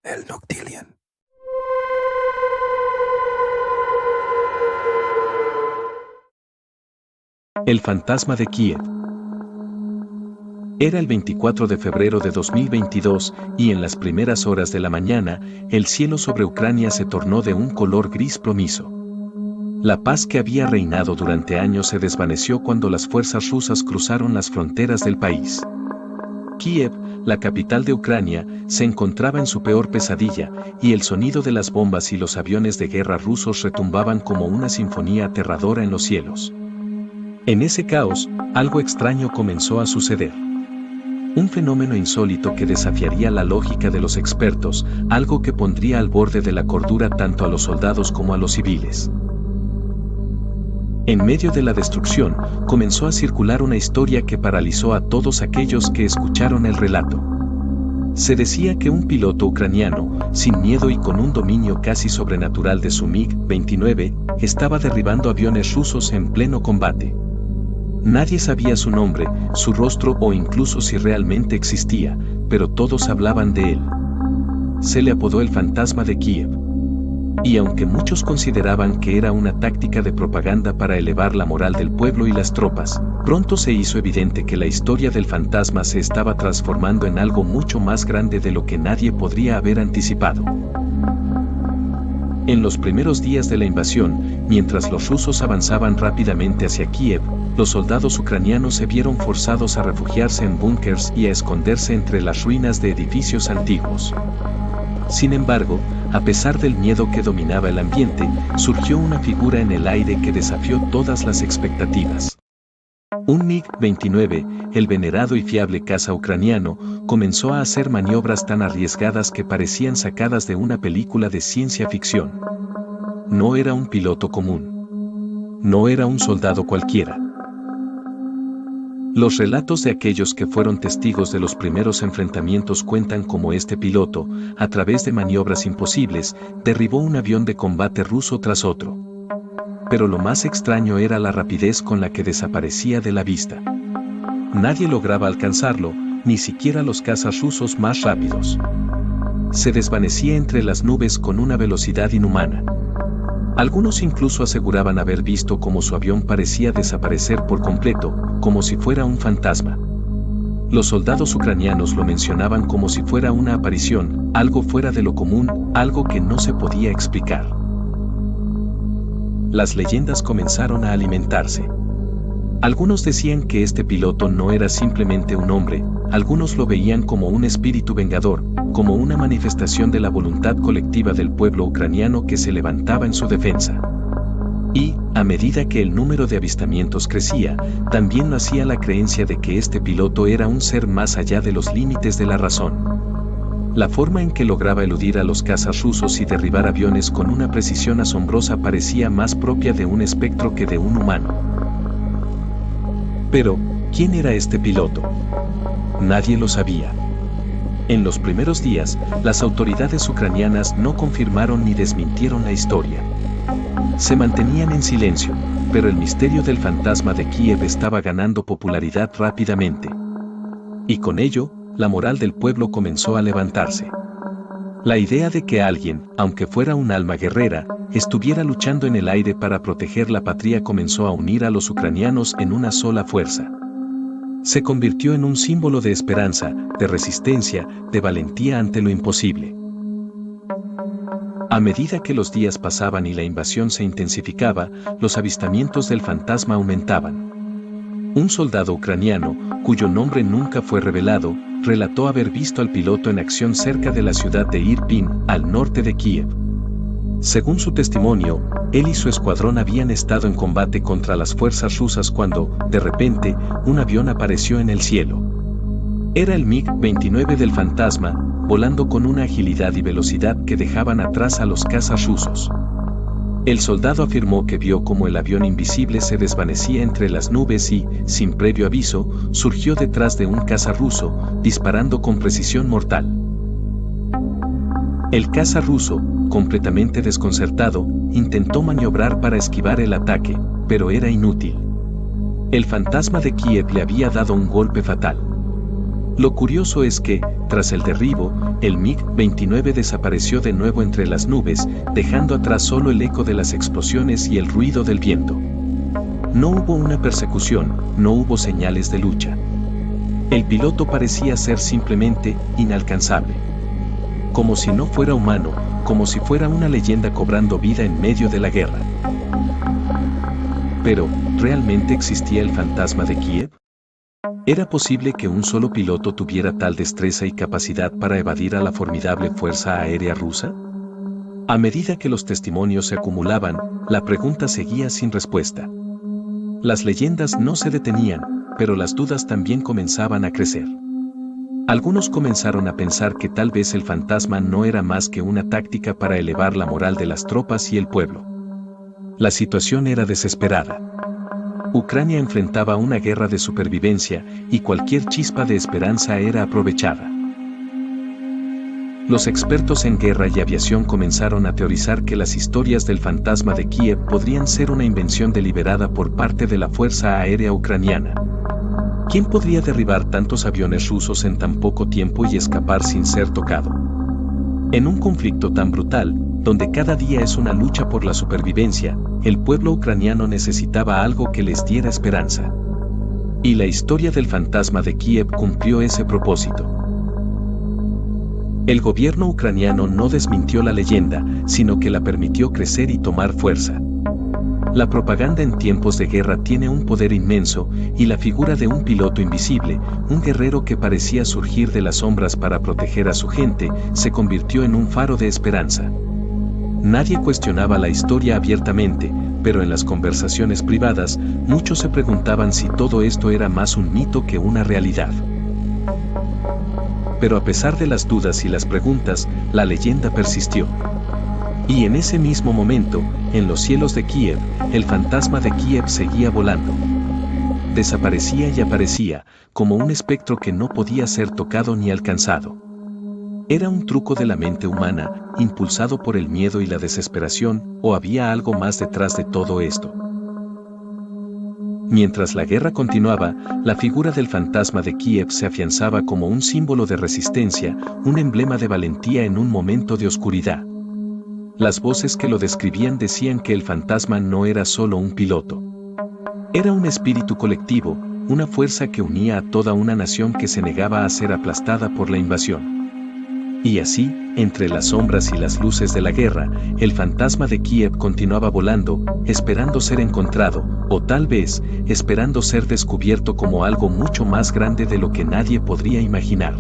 El Noctilien. El fantasma de Kiev. Era el 24 de febrero de 2022 y en las primeras horas de la mañana, el cielo sobre Ucrania se tornó de un color gris plomizo. La paz que había reinado durante años se desvaneció cuando las fuerzas rusas cruzaron las fronteras del país. Kiev, la capital de Ucrania, se encontraba en su peor pesadilla, y el sonido de las bombas y los aviones de guerra rusos retumbaban como una sinfonía aterradora en los cielos. En ese caos, algo extraño comenzó a suceder. Un fenómeno insólito que desafiaría la lógica de los expertos, algo que pondría al borde de la cordura tanto a los soldados como a los civiles. En medio de la destrucción, comenzó a circular una historia que paralizó a todos aquellos que escucharon el relato. Se decía que un piloto ucraniano, sin miedo y con un dominio casi sobrenatural de su MiG-29, estaba derribando aviones rusos en pleno combate. Nadie sabía su nombre, su rostro o incluso si realmente existía, pero todos hablaban de él. Se le apodó el fantasma de Kiev. Y aunque muchos consideraban que era una táctica de propaganda para elevar la moral del pueblo y las tropas, pronto se hizo evidente que la historia del fantasma se estaba transformando en algo mucho más grande de lo que nadie podría haber anticipado. En los primeros días de la invasión, mientras los rusos avanzaban rápidamente hacia Kiev, los soldados ucranianos se vieron forzados a refugiarse en búnkers y a esconderse entre las ruinas de edificios antiguos. Sin embargo, a pesar del miedo que dominaba el ambiente, surgió una figura en el aire que desafió todas las expectativas. Un MiG-29, el venerado y fiable caza ucraniano, comenzó a hacer maniobras tan arriesgadas que parecían sacadas de una película de ciencia ficción. No era un piloto común. No era un soldado cualquiera. Los relatos de aquellos que fueron testigos de los primeros enfrentamientos cuentan cómo este piloto, a través de maniobras imposibles, derribó un avión de combate ruso tras otro. Pero lo más extraño era la rapidez con la que desaparecía de la vista. Nadie lograba alcanzarlo, ni siquiera los cazas rusos más rápidos. Se desvanecía entre las nubes con una velocidad inhumana. Algunos incluso aseguraban haber visto cómo su avión parecía desaparecer por completo, como si fuera un fantasma. Los soldados ucranianos lo mencionaban como si fuera una aparición, algo fuera de lo común, algo que no se podía explicar. Las leyendas comenzaron a alimentarse. Algunos decían que este piloto no era simplemente un hombre, algunos lo veían como un espíritu vengador, como una manifestación de la voluntad colectiva del pueblo ucraniano que se levantaba en su defensa. Y, a medida que el número de avistamientos crecía, también lo hacía la creencia de que este piloto era un ser más allá de los límites de la razón. La forma en que lograba eludir a los cazas rusos y derribar aviones con una precisión asombrosa parecía más propia de un espectro que de un humano. Pero, ¿quién era este piloto? Nadie lo sabía. En los primeros días, las autoridades ucranianas no confirmaron ni desmintieron la historia. Se mantenían en silencio, pero el misterio del fantasma de Kiev estaba ganando popularidad rápidamente. Y con ello, la moral del pueblo comenzó a levantarse. La idea de que alguien, aunque fuera un alma guerrera, estuviera luchando en el aire para proteger la patria comenzó a unir a los ucranianos en una sola fuerza. Se convirtió en un símbolo de esperanza, de resistencia, de valentía ante lo imposible. A medida que los días pasaban y la invasión se intensificaba, los avistamientos del fantasma aumentaban. Un soldado ucraniano, cuyo nombre nunca fue revelado, relató haber visto al piloto en acción cerca de la ciudad de Irpin, al norte de Kiev. Según su testimonio, él y su escuadrón habían estado en combate contra las fuerzas rusas cuando, de repente, un avión apareció en el cielo. Era el MiG-29 del fantasma, volando con una agilidad y velocidad que dejaban atrás a los cazas rusos. El soldado afirmó que vio cómo el avión invisible se desvanecía entre las nubes y, sin previo aviso, surgió detrás de un caza ruso, disparando con precisión mortal. El caza ruso, completamente desconcertado, intentó maniobrar para esquivar el ataque, pero era inútil. El fantasma de Kiev le había dado un golpe fatal. Lo curioso es que, tras el derribo, el MiG-29 desapareció de nuevo entre las nubes, dejando atrás solo el eco de las explosiones y el ruido del viento. No hubo una persecución, no hubo señales de lucha. El piloto parecía ser simplemente inalcanzable. Como si no fuera humano, como si fuera una leyenda cobrando vida en medio de la guerra. Pero, ¿realmente existía el fantasma de Kiev? ¿Era posible que un solo piloto tuviera tal destreza y capacidad para evadir a la formidable fuerza aérea rusa? A medida que los testimonios se acumulaban, la pregunta seguía sin respuesta. Las leyendas no se detenían, pero las dudas también comenzaban a crecer. Algunos comenzaron a pensar que tal vez el fantasma no era más que una táctica para elevar la moral de las tropas y el pueblo. La situación era desesperada. Ucrania enfrentaba una guerra de supervivencia y cualquier chispa de esperanza era aprovechada. Los expertos en guerra y aviación comenzaron a teorizar que las historias del fantasma de Kiev podrían ser una invención deliberada por parte de la Fuerza Aérea Ucraniana. ¿Quién podría derribar tantos aviones rusos en tan poco tiempo y escapar sin ser tocado? En un conflicto tan brutal, donde cada día es una lucha por la supervivencia, el pueblo ucraniano necesitaba algo que les diera esperanza. Y la historia del fantasma de Kiev cumplió ese propósito. El gobierno ucraniano no desmintió la leyenda, sino que la permitió crecer y tomar fuerza. La propaganda en tiempos de guerra tiene un poder inmenso, y la figura de un piloto invisible, un guerrero que parecía surgir de las sombras para proteger a su gente, se convirtió en un faro de esperanza. Nadie cuestionaba la historia abiertamente, pero en las conversaciones privadas, muchos se preguntaban si todo esto era más un mito que una realidad. Pero a pesar de las dudas y las preguntas, la leyenda persistió. Y en ese mismo momento, en los cielos de Kiev, el fantasma de Kiev seguía volando. Desaparecía y aparecía, como un espectro que no podía ser tocado ni alcanzado. ¿Era un truco de la mente humana, impulsado por el miedo y la desesperación, o había algo más detrás de todo esto? Mientras la guerra continuaba, la figura del fantasma de Kiev se afianzaba como un símbolo de resistencia, un emblema de valentía en un momento de oscuridad. Las voces que lo describían decían que el fantasma no era solo un piloto. Era un espíritu colectivo, una fuerza que unía a toda una nación que se negaba a ser aplastada por la invasión. Y así, entre las sombras y las luces de la guerra, el fantasma de Kiev continuaba volando, esperando ser encontrado, o tal vez, esperando ser descubierto como algo mucho más grande de lo que nadie podría imaginar.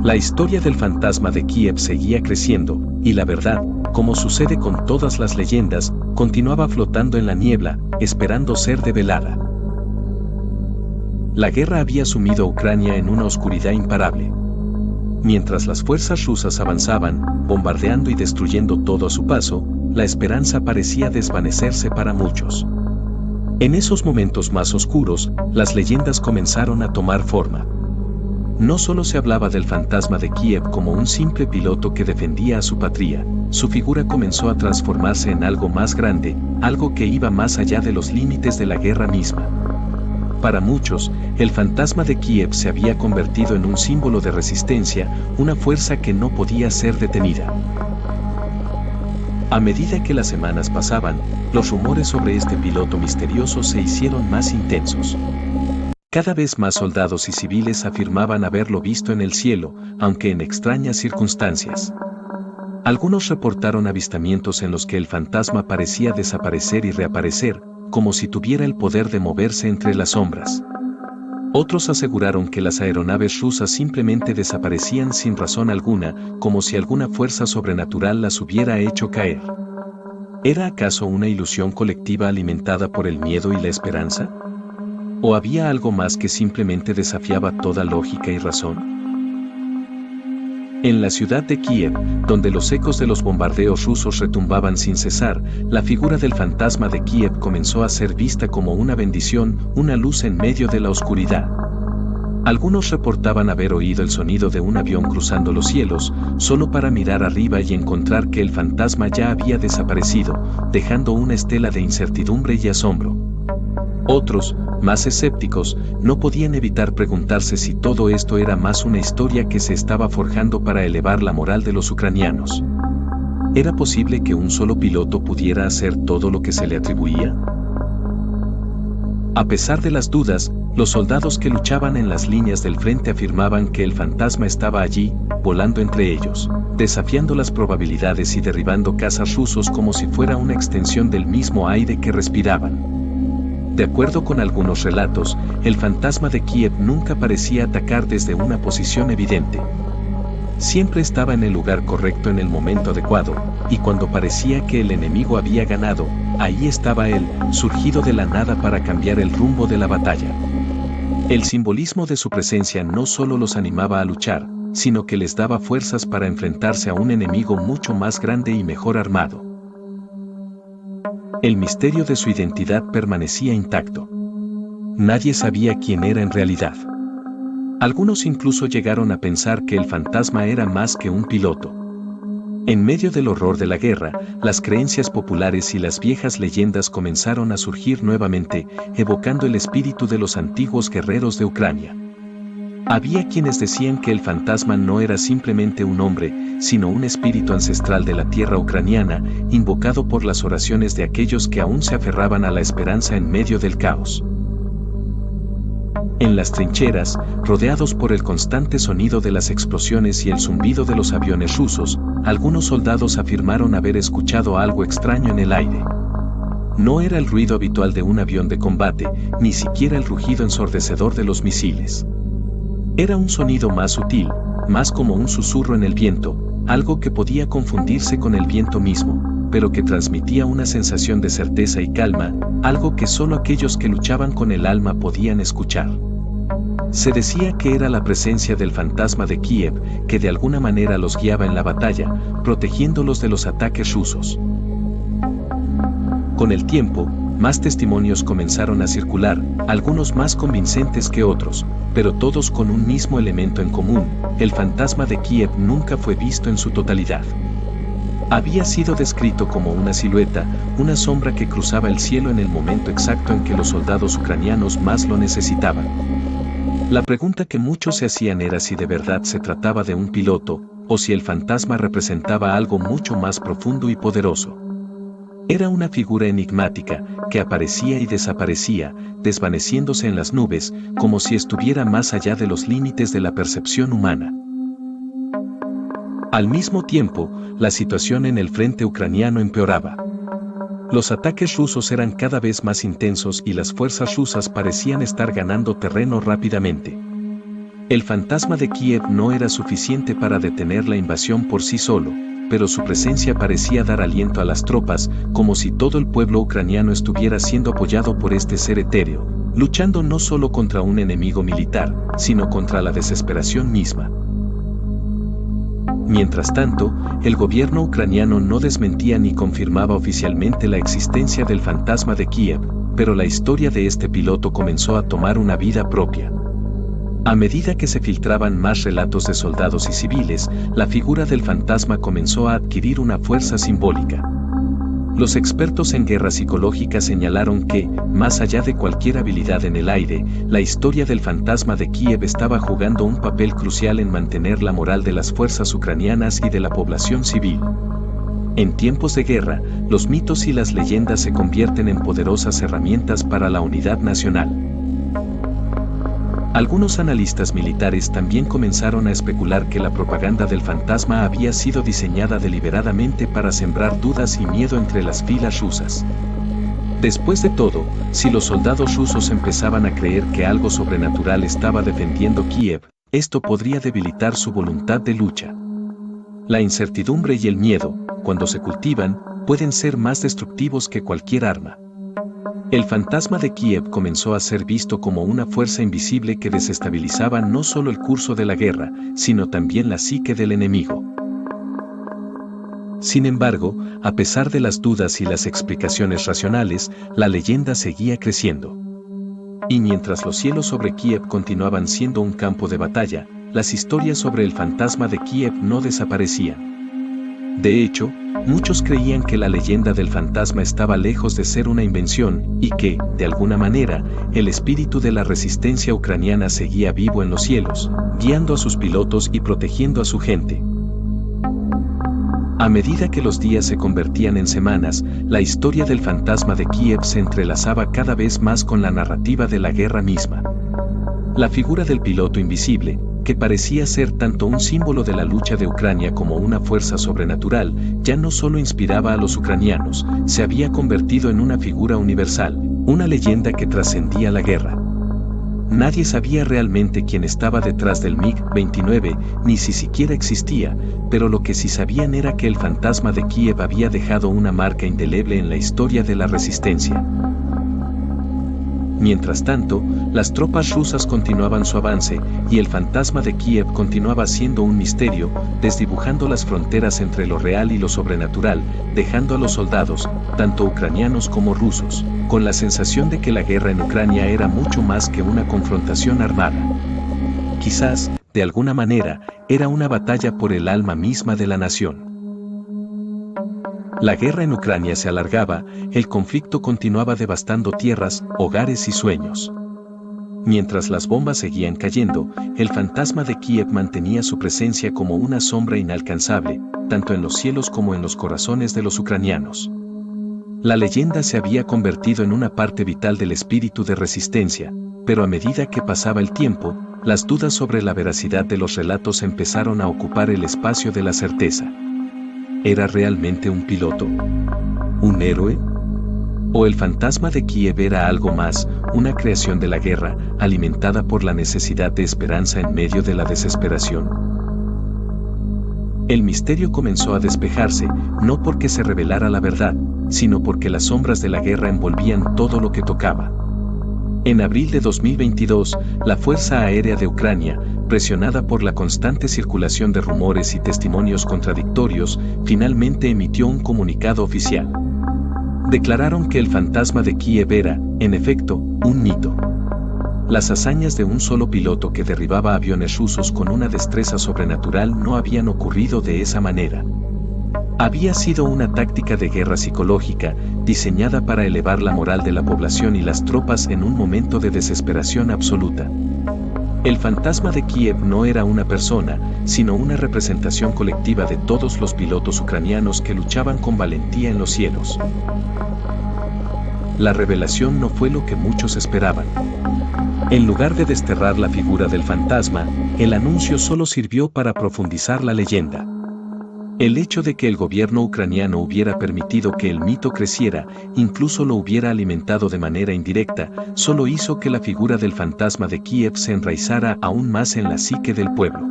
La historia del fantasma de Kiev seguía creciendo, y la verdad, como sucede con todas las leyendas, continuaba flotando en la niebla, esperando ser develada. La guerra había sumido a Ucrania en una oscuridad imparable. Mientras las fuerzas rusas avanzaban, bombardeando y destruyendo todo a su paso, la esperanza parecía desvanecerse para muchos. En esos momentos más oscuros, las leyendas comenzaron a tomar forma. No solo se hablaba del fantasma de Kiev como un simple piloto que defendía a su patria, su figura comenzó a transformarse en algo más grande, algo que iba más allá de los límites de la guerra misma. Para muchos, el fantasma de Kiev se había convertido en un símbolo de resistencia, una fuerza que no podía ser detenida. A medida que las semanas pasaban, los rumores sobre este piloto misterioso se hicieron más intensos. Cada vez más soldados y civiles afirmaban haberlo visto en el cielo, aunque en extrañas circunstancias. Algunos reportaron avistamientos en los que el fantasma parecía desaparecer y reaparecer, como si tuviera el poder de moverse entre las sombras. Otros aseguraron que las aeronaves rusas simplemente desaparecían sin razón alguna, como si alguna fuerza sobrenatural las hubiera hecho caer. ¿Era acaso una ilusión colectiva alimentada por el miedo y la esperanza? ¿O había algo más que simplemente desafiaba toda lógica y razón? En la ciudad de Kiev, donde los ecos de los bombardeos rusos retumbaban sin cesar, la figura del fantasma de Kiev comenzó a ser vista como una bendición, una luz en medio de la oscuridad. Algunos reportaban haber oído el sonido de un avión cruzando los cielos, solo para mirar arriba y encontrar que el fantasma ya había desaparecido, dejando una estela de incertidumbre y asombro. Otros, más escépticos, no podían evitar preguntarse si todo esto era más una historia que se estaba forjando para elevar la moral de los ucranianos. ¿Era posible que un solo piloto pudiera hacer todo lo que se le atribuía? A pesar de las dudas, los soldados que luchaban en las líneas del frente afirmaban que el fantasma estaba allí, volando entre ellos, desafiando las probabilidades y derribando cazas rusos como si fuera una extensión del mismo aire que respiraban. De acuerdo con algunos relatos, el fantasma de Kiev nunca parecía atacar desde una posición evidente. Siempre estaba en el lugar correcto en el momento adecuado, y cuando parecía que el enemigo había ganado, ahí estaba él, surgido de la nada para cambiar el rumbo de la batalla. El simbolismo de su presencia no solo los animaba a luchar, sino que les daba fuerzas para enfrentarse a un enemigo mucho más grande y mejor armado. El misterio de su identidad permanecía intacto. Nadie sabía quién era en realidad. Algunos incluso llegaron a pensar que el fantasma era más que un piloto. En medio del horror de la guerra, las creencias populares y las viejas leyendas comenzaron a surgir nuevamente, evocando el espíritu de los antiguos guerreros de Ucrania. Había quienes decían que el fantasma no era simplemente un hombre, sino un espíritu ancestral de la tierra ucraniana, invocado por las oraciones de aquellos que aún se aferraban a la esperanza en medio del caos. En las trincheras, rodeados por el constante sonido de las explosiones y el zumbido de los aviones rusos, algunos soldados afirmaron haber escuchado algo extraño en el aire. No era el ruido habitual de un avión de combate, ni siquiera el rugido ensordecedor de los misiles. Era un sonido más sutil, más como un susurro en el viento, algo que podía confundirse con el viento mismo, pero que transmitía una sensación de certeza y calma, algo que solo aquellos que luchaban con el alma podían escuchar. Se decía que era la presencia del fantasma de Kiev, que de alguna manera los guiaba en la batalla, protegiéndolos de los ataques rusos. Con el tiempo, más testimonios comenzaron a circular, algunos más convincentes que otros, pero todos con un mismo elemento en común: el fantasma de Kiev nunca fue visto en su totalidad. Había sido descrito como una silueta, una sombra que cruzaba el cielo en el momento exacto en que los soldados ucranianos más lo necesitaban. La pregunta que muchos se hacían era si de verdad se trataba de un piloto, o si el fantasma representaba algo mucho más profundo y poderoso. Era una figura enigmática, que aparecía y desaparecía, desvaneciéndose en las nubes, como si estuviera más allá de los límites de la percepción humana. Al mismo tiempo, la situación en el frente ucraniano empeoraba. Los ataques rusos eran cada vez más intensos y las fuerzas rusas parecían estar ganando terreno rápidamente. El fantasma de Kiev no era suficiente para detener la invasión por sí solo, pero su presencia parecía dar aliento a las tropas, como si todo el pueblo ucraniano estuviera siendo apoyado por este ser etéreo, luchando no solo contra un enemigo militar, sino contra la desesperación misma. Mientras tanto, el gobierno ucraniano no desmentía ni confirmaba oficialmente la existencia del fantasma de Kiev, pero la historia de este piloto comenzó a tomar una vida propia. A medida que se filtraban más relatos de soldados y civiles, la figura del fantasma comenzó a adquirir una fuerza simbólica. Los expertos en guerra psicológica señalaron que, más allá de cualquier habilidad en el aire, la historia del fantasma de Kiev estaba jugando un papel crucial en mantener la moral de las fuerzas ucranianas y de la población civil. En tiempos de guerra, los mitos y las leyendas se convierten en poderosas herramientas para la unidad nacional. Algunos analistas militares también comenzaron a especular que la propaganda del fantasma había sido diseñada deliberadamente para sembrar dudas y miedo entre las filas rusas. Después de todo, si los soldados rusos empezaban a creer que algo sobrenatural estaba defendiendo Kiev, esto podría debilitar su voluntad de lucha. La incertidumbre y el miedo, cuando se cultivan, pueden ser más destructivos que cualquier arma. El fantasma de Kiev comenzó a ser visto como una fuerza invisible que desestabilizaba no solo el curso de la guerra, sino también la psique del enemigo. Sin embargo, a pesar de las dudas y las explicaciones racionales, la leyenda seguía creciendo. Y mientras los cielos sobre Kiev continuaban siendo un campo de batalla, las historias sobre el fantasma de Kiev no desaparecían. De hecho, muchos creían que la leyenda del fantasma estaba lejos de ser una invención y que, de alguna manera, el espíritu de la resistencia ucraniana seguía vivo en los cielos, guiando a sus pilotos y protegiendo a su gente. A medida que los días se convertían en semanas, la historia del fantasma de Kiev se entrelazaba cada vez más con la narrativa de la guerra misma. La figura del piloto invisible, que parecía ser tanto un símbolo de la lucha de Ucrania como una fuerza sobrenatural, ya no solo inspiraba a los ucranianos, se había convertido en una figura universal, una leyenda que trascendía la guerra. Nadie sabía realmente quién estaba detrás del MiG-29, ni si siquiera existía, pero lo que sí sabían era que el fantasma de Kiev había dejado una marca indeleble en la historia de la resistencia. Mientras tanto, las tropas rusas continuaban su avance, y el fantasma de Kiev continuaba siendo un misterio, desdibujando las fronteras entre lo real y lo sobrenatural, dejando a los soldados, tanto ucranianos como rusos, con la sensación de que la guerra en Ucrania era mucho más que una confrontación armada. Quizás, de alguna manera, era una batalla por el alma misma de la nación. La guerra en Ucrania se alargaba, el conflicto continuaba devastando tierras, hogares y sueños. Mientras las bombas seguían cayendo, el fantasma de Kiev mantenía su presencia como una sombra inalcanzable, tanto en los cielos como en los corazones de los ucranianos. La leyenda se había convertido en una parte vital del espíritu de resistencia, pero a medida que pasaba el tiempo, las dudas sobre la veracidad de los relatos empezaron a ocupar el espacio de la certeza. ¿Era realmente un piloto? ¿Un héroe? ¿O el fantasma de Kiev era algo más, una creación de la guerra, alimentada por la necesidad de esperanza en medio de la desesperación? El misterio comenzó a despejarse, no porque se revelara la verdad, sino porque las sombras de la guerra envolvían todo lo que tocaba. En abril de 2022, la Fuerza Aérea de Ucrania, presionada por la constante circulación de rumores y testimonios contradictorios, finalmente emitió un comunicado oficial. Declararon que el fantasma de Kiev era, en efecto, un mito. Las hazañas de un solo piloto que derribaba aviones rusos con una destreza sobrenatural no habían ocurrido de esa manera. Había sido una táctica de guerra psicológica, diseñada para elevar la moral de la población y las tropas en un momento de desesperación absoluta. El fantasma de Kiev no era una persona, sino una representación colectiva de todos los pilotos ucranianos que luchaban con valentía en los cielos. La revelación no fue lo que muchos esperaban. En lugar de desterrar la figura del fantasma, el anuncio solo sirvió para profundizar la leyenda. El hecho de que el gobierno ucraniano hubiera permitido que el mito creciera, incluso lo hubiera alimentado de manera indirecta, solo hizo que la figura del fantasma de Kiev se enraizara aún más en la psique del pueblo.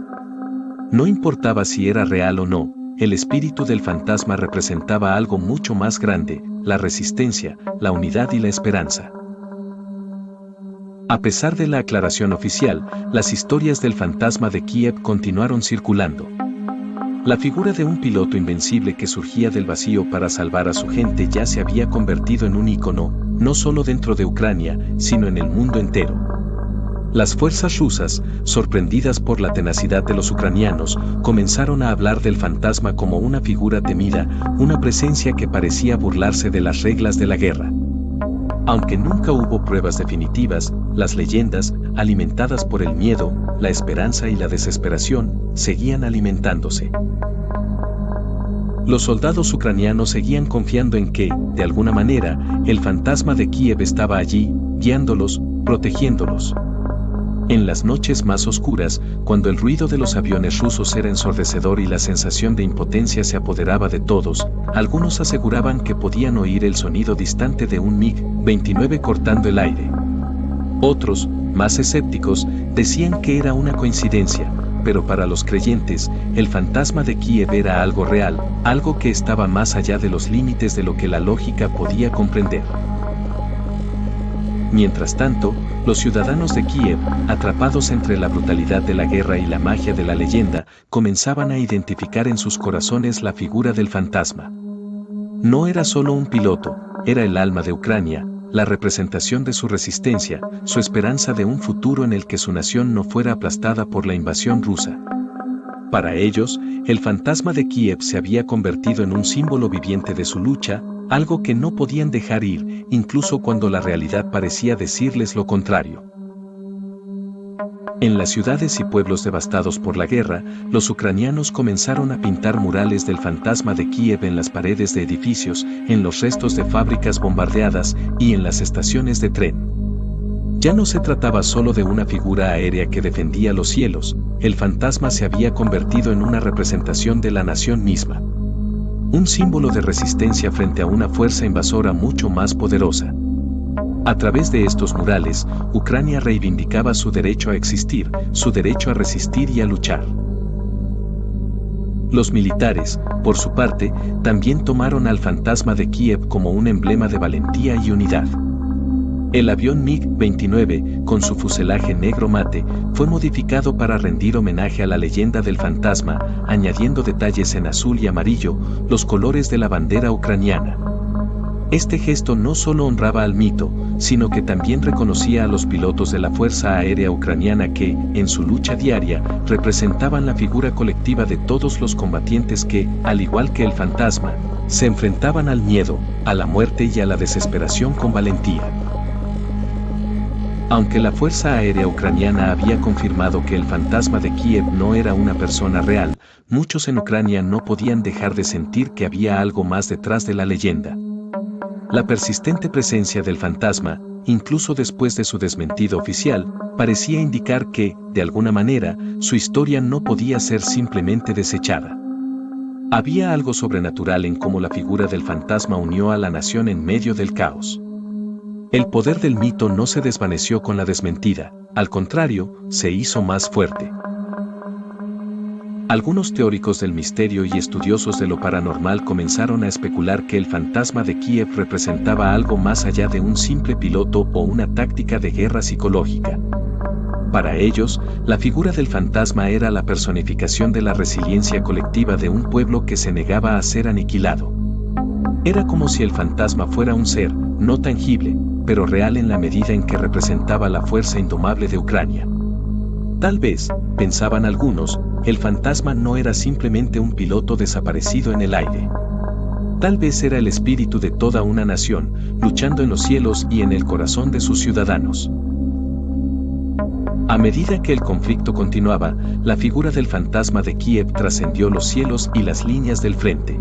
No importaba si era real o no, el espíritu del fantasma representaba algo mucho más grande, la resistencia, la unidad y la esperanza. A pesar de la aclaración oficial, las historias del fantasma de Kiev continuaron circulando. La figura de un piloto invencible que surgía del vacío para salvar a su gente ya se había convertido en un ícono, no solo dentro de Ucrania, sino en el mundo entero. Las fuerzas rusas, sorprendidas por la tenacidad de los ucranianos, comenzaron a hablar del fantasma como una figura temida, una presencia que parecía burlarse de las reglas de la guerra. Aunque nunca hubo pruebas definitivas, las leyendas, alimentadas por el miedo, la esperanza y la desesperación, seguían alimentándose. Los soldados ucranianos seguían confiando en que, de alguna manera, el fantasma de Kiev estaba allí, guiándolos, protegiéndolos. En las noches más oscuras, cuando el ruido de los aviones rusos era ensordecedor y la sensación de impotencia se apoderaba de todos, algunos aseguraban que podían oír el sonido distante de un MiG-29 cortando el aire. Otros, más escépticos, decían que era una coincidencia, pero para los creyentes, el fantasma de Kiev era algo real, algo que estaba más allá de los límites de lo que la lógica podía comprender. Mientras tanto, los ciudadanos de Kiev, atrapados entre la brutalidad de la guerra y la magia de la leyenda, comenzaban a identificar en sus corazones la figura del fantasma. No era solo un piloto, era el alma de Ucrania, la representación de su resistencia, su esperanza de un futuro en el que su nación no fuera aplastada por la invasión rusa. Para ellos, el fantasma de Kiev se había convertido en un símbolo viviente de su lucha, algo que no podían dejar ir, incluso cuando la realidad parecía decirles lo contrario. En las ciudades y pueblos devastados por la guerra, los ucranianos comenzaron a pintar murales del fantasma de Kiev en las paredes de edificios, en los restos de fábricas bombardeadas y en las estaciones de tren. Ya no se trataba solo de una figura aérea que defendía los cielos, el fantasma se había convertido en una representación de la nación misma. Un símbolo de resistencia frente a una fuerza invasora mucho más poderosa. A través de estos murales, Ucrania reivindicaba su derecho a existir, su derecho a resistir y a luchar. Los militares, por su parte, también tomaron al fantasma de Kiev como un emblema de valentía y unidad. El avión MiG-29, con su fuselaje negro mate, fue modificado para rendir homenaje a la leyenda del fantasma, añadiendo detalles en azul y amarillo, los colores de la bandera ucraniana. Este gesto no solo honraba al mito, sino que también reconocía a los pilotos de la Fuerza Aérea Ucraniana que, en su lucha diaria, representaban la figura colectiva de todos los combatientes que, al igual que el fantasma, se enfrentaban al miedo, a la muerte y a la desesperación con valentía. Aunque la Fuerza Aérea Ucraniana había confirmado que el fantasma de Kiev no era una persona real, muchos en Ucrania no podían dejar de sentir que había algo más detrás de la leyenda. La persistente presencia del fantasma, incluso después de su desmentido oficial, parecía indicar que, de alguna manera, su historia no podía ser simplemente desechada. Había algo sobrenatural en cómo la figura del fantasma unió a la nación en medio del caos. El poder del mito no se desvaneció con la desmentida, al contrario, se hizo más fuerte. Algunos teóricos del misterio y estudiosos de lo paranormal comenzaron a especular que el fantasma de Kiev representaba algo más allá de un simple piloto o una táctica de guerra psicológica. Para ellos, la figura del fantasma era la personificación de la resiliencia colectiva de un pueblo que se negaba a ser aniquilado. Era como si el fantasma fuera un ser, no tangible, pero real en la medida en que representaba la fuerza indomable de Ucrania. Tal vez, pensaban algunos, el fantasma no era simplemente un piloto desaparecido en el aire. Tal vez era el espíritu de toda una nación, luchando en los cielos y en el corazón de sus ciudadanos. A medida que el conflicto continuaba, la figura del fantasma de Kiev trascendió los cielos y las líneas del frente.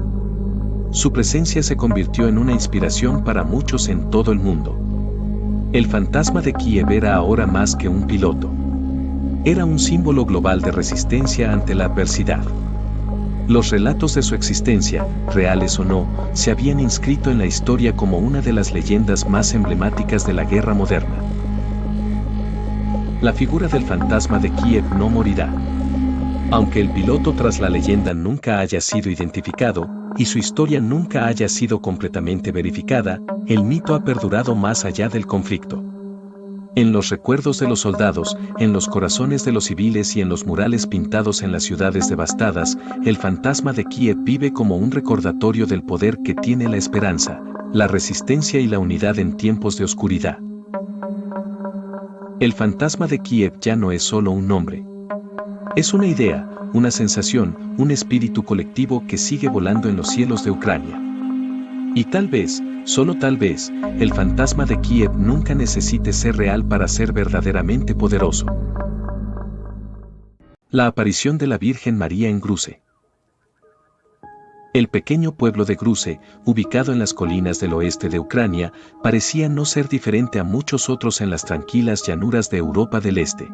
Su presencia se convirtió en una inspiración para muchos en todo el mundo. El fantasma de Kiev era ahora más que un piloto. Era un símbolo global de resistencia ante la adversidad. Los relatos de su existencia, reales o no, se habían inscrito en la historia como una de las leyendas más emblemáticas de la guerra moderna. La figura del fantasma de Kiev no morirá. Aunque el piloto tras la leyenda nunca haya sido identificado, y su historia nunca haya sido completamente verificada, el mito ha perdurado más allá del conflicto. En los recuerdos de los soldados, en los corazones de los civiles y en los murales pintados en las ciudades devastadas, el fantasma de Kiev vive como un recordatorio del poder que tiene la esperanza, la resistencia y la unidad en tiempos de oscuridad. El fantasma de Kiev ya no es solo un nombre. Es una idea, una sensación, un espíritu colectivo que sigue volando en los cielos de Ucrania. Y tal vez, solo tal vez, el fantasma de Kiev nunca necesite ser real para ser verdaderamente poderoso. La aparición de la Virgen María en Gruze. El pequeño pueblo de Gruze, ubicado en las colinas del oeste de Ucrania, parecía no ser diferente a muchos otros en las tranquilas llanuras de Europa del Este.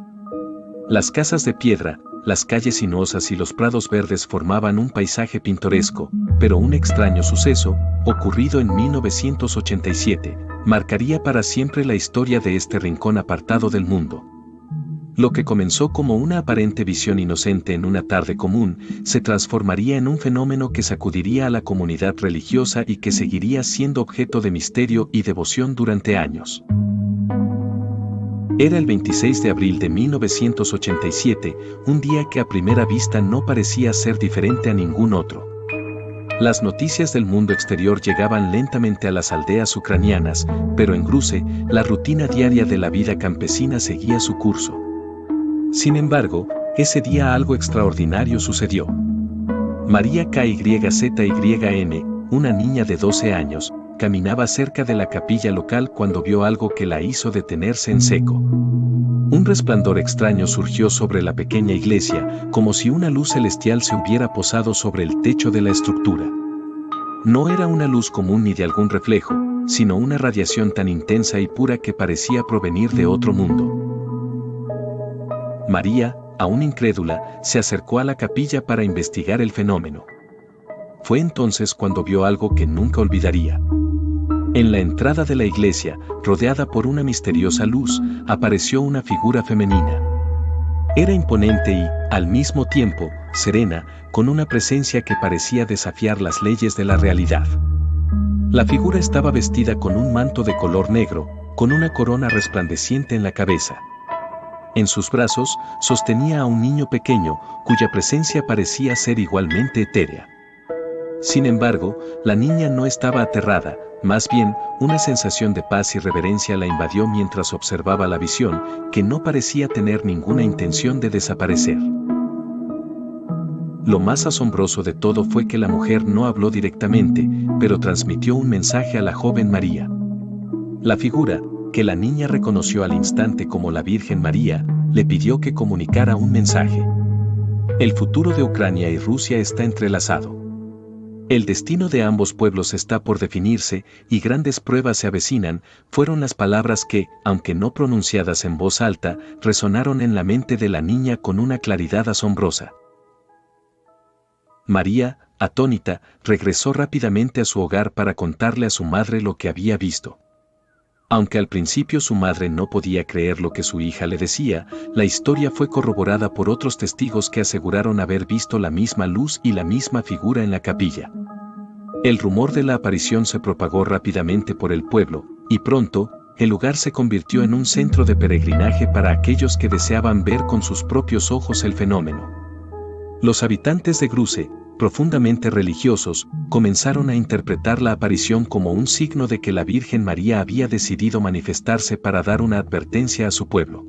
Las casas de piedra, las calles sinuosas y los prados verdes formaban un paisaje pintoresco, pero un extraño suceso, ocurrido en 1987, marcaría para siempre la historia de este rincón apartado del mundo. Lo que comenzó como una aparente visión inocente en una tarde común, se transformaría en un fenómeno que sacudiría a la comunidad religiosa y que seguiría siendo objeto de misterio y devoción durante años. Era el 26 de abril de 1987, un día que a primera vista no parecía ser diferente a ningún otro. Las noticias del mundo exterior llegaban lentamente a las aldeas ucranianas, pero en Gruze, la rutina diaria de la vida campesina seguía su curso. Sin embargo, ese día algo extraordinario sucedió. María KYZYN, una niña de 12 años, caminaba cerca de la capilla local cuando vio algo que la hizo detenerse en seco. Un resplandor extraño surgió sobre la pequeña iglesia, como si una luz celestial se hubiera posado sobre el techo de la estructura. No era una luz común ni de algún reflejo, sino una radiación tan intensa y pura que parecía provenir de otro mundo. María, aún incrédula, se acercó a la capilla para investigar el fenómeno. Fue entonces cuando vio algo que nunca olvidaría. En la entrada de la iglesia, rodeada por una misteriosa luz, apareció una figura femenina. Era imponente y, al mismo tiempo, serena, con una presencia que parecía desafiar las leyes de la realidad. La figura estaba vestida con un manto de color negro, con una corona resplandeciente en la cabeza. En sus brazos, sostenía a un niño pequeño, cuya presencia parecía ser igualmente etérea. Sin embargo, la niña no estaba aterrada, más bien, una sensación de paz y reverencia la invadió mientras observaba la visión, que no parecía tener ninguna intención de desaparecer. Lo más asombroso de todo fue que la mujer no habló directamente, pero transmitió un mensaje a la joven María. La figura, que la niña reconoció al instante como la Virgen María, le pidió que comunicara un mensaje. El futuro de Ucrania y Rusia está entrelazado. El destino de ambos pueblos está por definirse y grandes pruebas se avecinan, fueron las palabras que, aunque no pronunciadas en voz alta, resonaron en la mente de la niña con una claridad asombrosa. María, atónita, regresó rápidamente a su hogar para contarle a su madre lo que había visto. Aunque al principio su madre no podía creer lo que su hija le decía, la historia fue corroborada por otros testigos que aseguraron haber visto la misma luz y la misma figura en la capilla. El rumor de la aparición se propagó rápidamente por el pueblo, y pronto, el lugar se convirtió en un centro de peregrinaje para aquellos que deseaban ver con sus propios ojos el fenómeno. Los habitantes de Gruze, profundamente religiosos, comenzaron a interpretar la aparición como un signo de que la Virgen María había decidido manifestarse para dar una advertencia a su pueblo.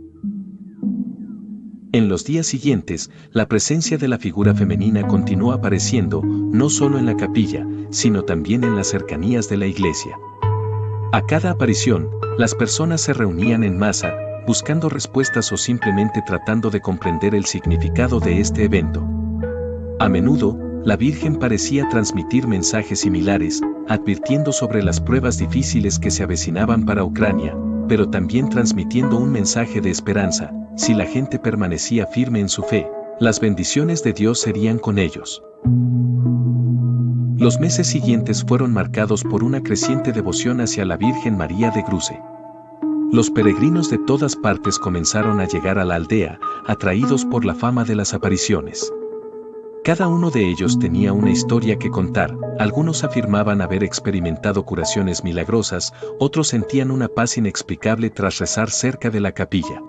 En los días siguientes, la presencia de la figura femenina continuó apareciendo, no solo en la capilla, sino también en las cercanías de la iglesia. A cada aparición, las personas se reunían en masa, buscando respuestas o simplemente tratando de comprender el significado de este evento. A menudo, la Virgen parecía transmitir mensajes similares, advirtiendo sobre las pruebas difíciles que se avecinaban para Ucrania, pero también transmitiendo un mensaje de esperanza: si la gente permanecía firme en su fe, las bendiciones de Dios serían con ellos. Los meses siguientes fueron marcados por una creciente devoción hacia la Virgen María de Gruze. Los peregrinos de todas partes comenzaron a llegar a la aldea, atraídos por la fama de las apariciones. Cada uno de ellos tenía una historia que contar, algunos afirmaban haber experimentado curaciones milagrosas, otros sentían una paz inexplicable tras rezar cerca de la capilla.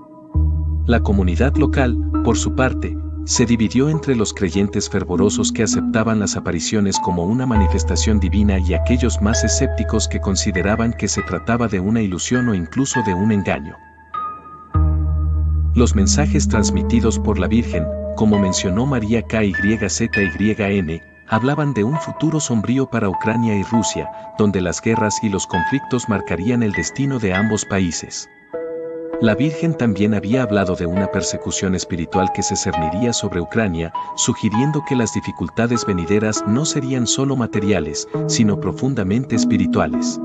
La comunidad local, por su parte, se dividió entre los creyentes fervorosos que aceptaban las apariciones como una manifestación divina y aquellos más escépticos que consideraban que se trataba de una ilusión o incluso de un engaño. Los mensajes transmitidos por la Virgen, como mencionó María KYZYN, hablaban de un futuro sombrío para Ucrania y Rusia, donde las guerras y los conflictos marcarían el destino de ambos países. La Virgen también había hablado de una persecución espiritual que se cerniría sobre Ucrania, sugiriendo que las dificultades venideras no serían solo materiales, sino profundamente espirituales.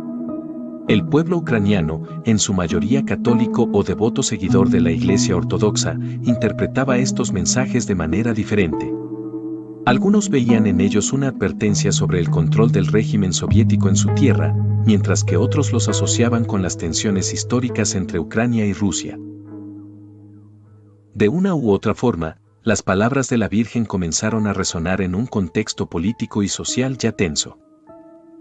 El pueblo ucraniano, en su mayoría católico o devoto seguidor de la Iglesia Ortodoxa, interpretaba estos mensajes de manera diferente. Algunos veían en ellos una advertencia sobre el control del régimen soviético en su tierra, mientras que otros los asociaban con las tensiones históricas entre Ucrania y Rusia. De una u otra forma, las palabras de la Virgen comenzaron a resonar en un contexto político y social ya tenso.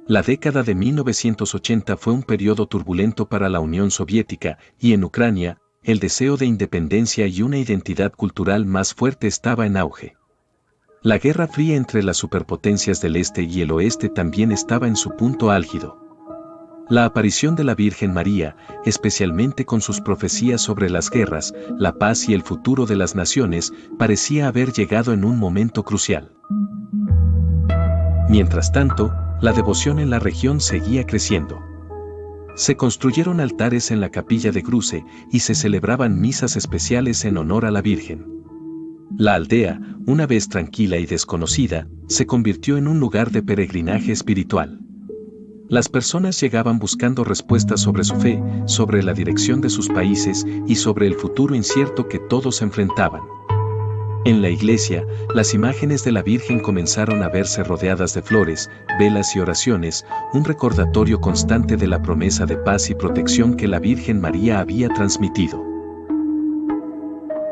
La década de 1980 fue un periodo turbulento para la Unión Soviética, y en Ucrania, el deseo de independencia y una identidad cultural más fuerte estaba en auge. La Guerra Fría entre las superpotencias del Este y el Oeste también estaba en su punto álgido. La aparición de la Virgen María, especialmente con sus profecías sobre las guerras, la paz y el futuro de las naciones, parecía haber llegado en un momento crucial. Mientras tanto, la devoción en la región seguía creciendo. Se construyeron altares en la capilla de Gruze y se celebraban misas especiales en honor a la Virgen. La aldea, una vez tranquila y desconocida, se convirtió en un lugar de peregrinaje espiritual. Las personas llegaban buscando respuestas sobre su fe, sobre la dirección de sus países y sobre el futuro incierto que todos enfrentaban. En la iglesia, las imágenes de la Virgen comenzaron a verse rodeadas de flores, velas y oraciones, un recordatorio constante de la promesa de paz y protección que la Virgen María había transmitido.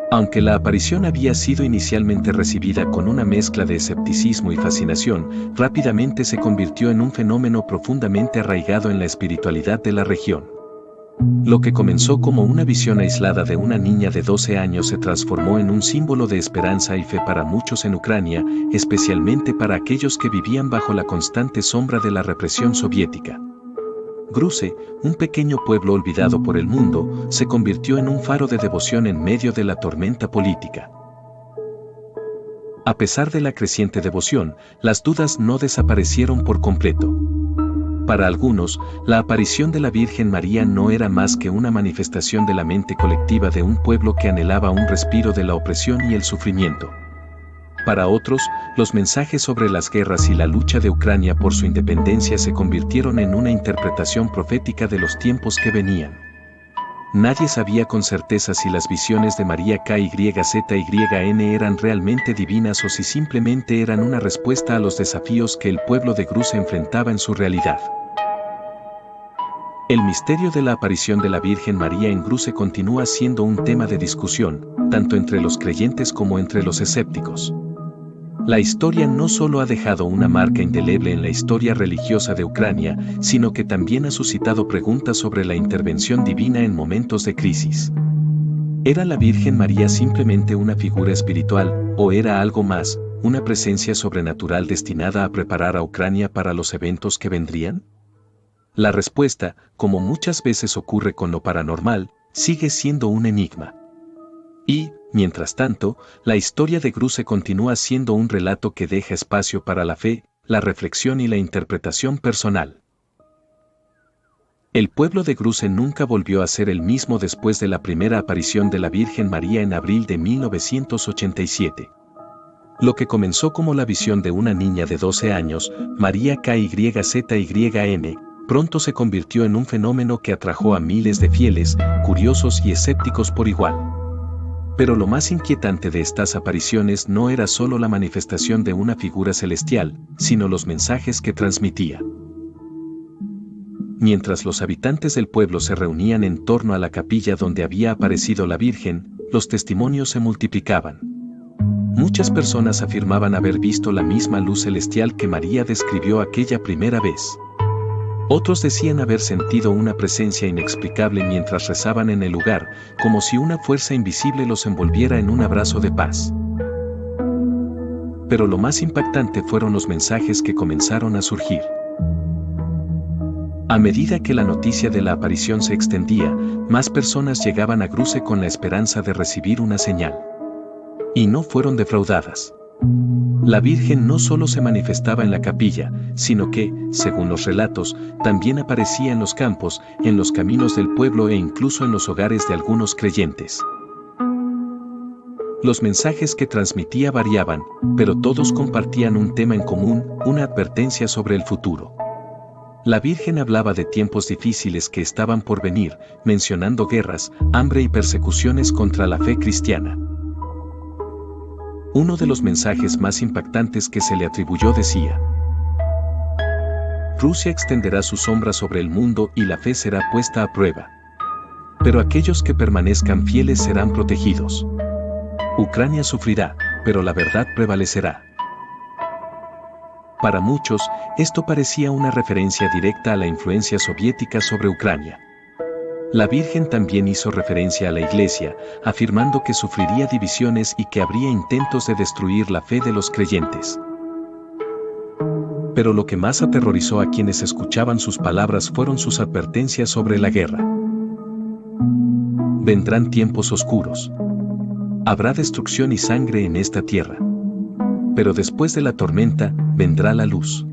Aunque la aparición había sido inicialmente recibida con una mezcla de escepticismo y fascinación, rápidamente se convirtió en un fenómeno profundamente arraigado en la espiritualidad de la región. Lo que comenzó como una visión aislada de una niña de 12 años se transformó en un símbolo de esperanza y fe para muchos en Ucrania, especialmente para aquellos que vivían bajo la constante sombra de la represión soviética. Gruze, un pequeño pueblo olvidado por el mundo, se convirtió en un faro de devoción en medio de la tormenta política. A pesar de la creciente devoción, las dudas no desaparecieron por completo. Para algunos, la aparición de la Virgen María no era más que una manifestación de la mente colectiva de un pueblo que anhelaba un respiro de la opresión y el sufrimiento. Para otros, los mensajes sobre las guerras y la lucha de Ucrania por su independencia se convirtieron en una interpretación profética de los tiempos que venían. Nadie sabía con certeza si las visiones de María KYZYN eran realmente divinas o si simplemente eran una respuesta a los desafíos que el pueblo de Gruze enfrentaba en su realidad. El misterio de la aparición de la Virgen María en Gruze continúa siendo un tema de discusión, tanto entre los creyentes como entre los escépticos. La historia no solo ha dejado una marca indeleble en la historia religiosa de Ucrania, sino que también ha suscitado preguntas sobre la intervención divina en momentos de crisis. ¿Era la Virgen María simplemente una figura espiritual, o era algo más, una presencia sobrenatural destinada a preparar a Ucrania para los eventos que vendrían? La respuesta, como muchas veces ocurre con lo paranormal, sigue siendo un enigma. Y, mientras tanto, la historia de Gruze continúa siendo un relato que deja espacio para la fe, la reflexión y la interpretación personal. El pueblo de Gruze nunca volvió a ser el mismo después de la primera aparición de la Virgen María en abril de 1987. Lo que comenzó como la visión de una niña de 12 años, María KYZYN, pronto se convirtió en un fenómeno que atrajo a miles de fieles, curiosos y escépticos por igual. Pero lo más inquietante de estas apariciones no era solo la manifestación de una figura celestial, sino los mensajes que transmitía. Mientras los habitantes del pueblo se reunían en torno a la capilla donde había aparecido la Virgen, los testimonios se multiplicaban. Muchas personas afirmaban haber visto la misma luz celestial que María describió aquella primera vez. Otros decían haber sentido una presencia inexplicable mientras rezaban en el lugar, como si una fuerza invisible los envolviera en un abrazo de paz. Pero lo más impactante fueron los mensajes que comenzaron a surgir. A medida que la noticia de la aparición se extendía, más personas llegaban a Gruze con la esperanza de recibir una señal. Y no fueron defraudadas. La Virgen no solo se manifestaba en la capilla, sino que, según los relatos, también aparecía en los campos, en los caminos del pueblo e incluso en los hogares de algunos creyentes. Los mensajes que transmitía variaban, pero todos compartían un tema en común, una advertencia sobre el futuro. La Virgen hablaba de tiempos difíciles que estaban por venir, mencionando guerras, hambre y persecuciones contra la fe cristiana. Uno de los mensajes más impactantes que se le atribuyó decía: Rusia extenderá su sombra sobre el mundo y la fe será puesta a prueba. Pero aquellos que permanezcan fieles serán protegidos. Ucrania sufrirá, pero la verdad prevalecerá. Para muchos, esto parecía una referencia directa a la influencia soviética sobre Ucrania. La Virgen también hizo referencia a la Iglesia, afirmando que sufriría divisiones y que habría intentos de destruir la fe de los creyentes. Pero lo que más aterrorizó a quienes escuchaban sus palabras fueron sus advertencias sobre la guerra. Vendrán tiempos oscuros. Habrá destrucción y sangre en esta tierra. Pero después de la tormenta, vendrá la luz.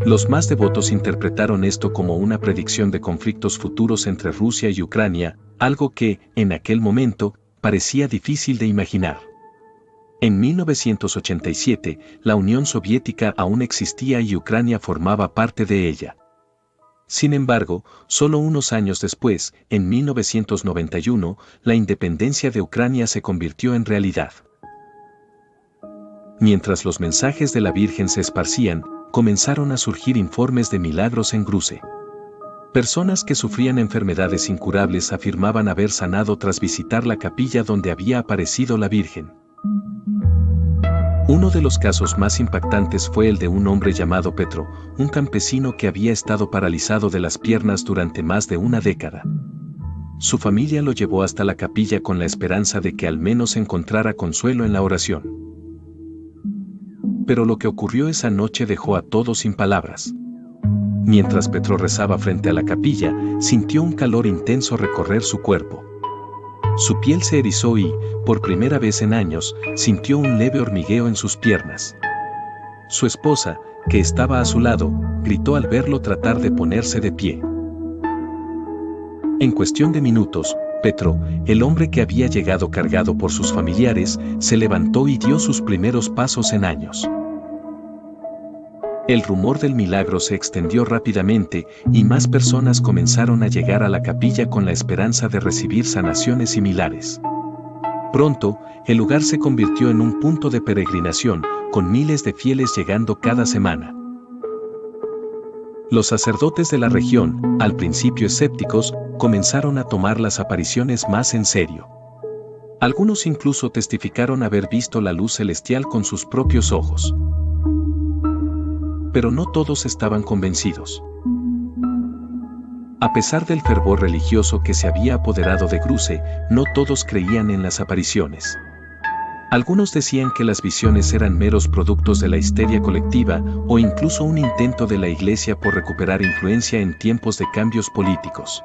Los más devotos interpretaron esto como una predicción de conflictos futuros entre Rusia y Ucrania, algo que, en aquel momento, parecía difícil de imaginar. En 1987, la Unión Soviética aún existía y Ucrania formaba parte de ella. Sin embargo, solo unos años después, en 1991, la independencia de Ucrania se convirtió en realidad. Mientras los mensajes de la Virgen se esparcían, comenzaron a surgir informes de milagros en Gruzia. Personas que sufrían enfermedades incurables afirmaban haber sanado tras visitar la capilla donde había aparecido la Virgen. Uno de los casos más impactantes fue el de un hombre llamado Petro, un campesino que había estado paralizado de las piernas durante más de una década. Su familia lo llevó hasta la capilla con la esperanza de que al menos encontrara consuelo en la oración. Pero lo que ocurrió esa noche dejó a todos sin palabras. Mientras Petro rezaba frente a la capilla, sintió un calor intenso recorrer su cuerpo. Su piel se erizó y, por primera vez en años, sintió un leve hormigueo en sus piernas. Su esposa, que estaba a su lado, gritó al verlo tratar de ponerse de pie. En cuestión de minutos, Petro, el hombre que había llegado cargado por sus familiares, se levantó y dio sus primeros pasos en años. El rumor del milagro se extendió rápidamente y más personas comenzaron a llegar a la capilla con la esperanza de recibir sanaciones similares. Pronto, el lugar se convirtió en un punto de peregrinación, con miles de fieles llegando cada semana. Los sacerdotes de la región, al principio escépticos, comenzaron a tomar las apariciones más en serio. Algunos incluso testificaron haber visto la luz celestial con sus propios ojos. Pero no todos estaban convencidos. A pesar del fervor religioso que se había apoderado de Gruzia, no todos creían en las apariciones. Algunos decían que las visiones eran meros productos de la histeria colectiva o incluso un intento de la Iglesia por recuperar influencia en tiempos de cambios políticos.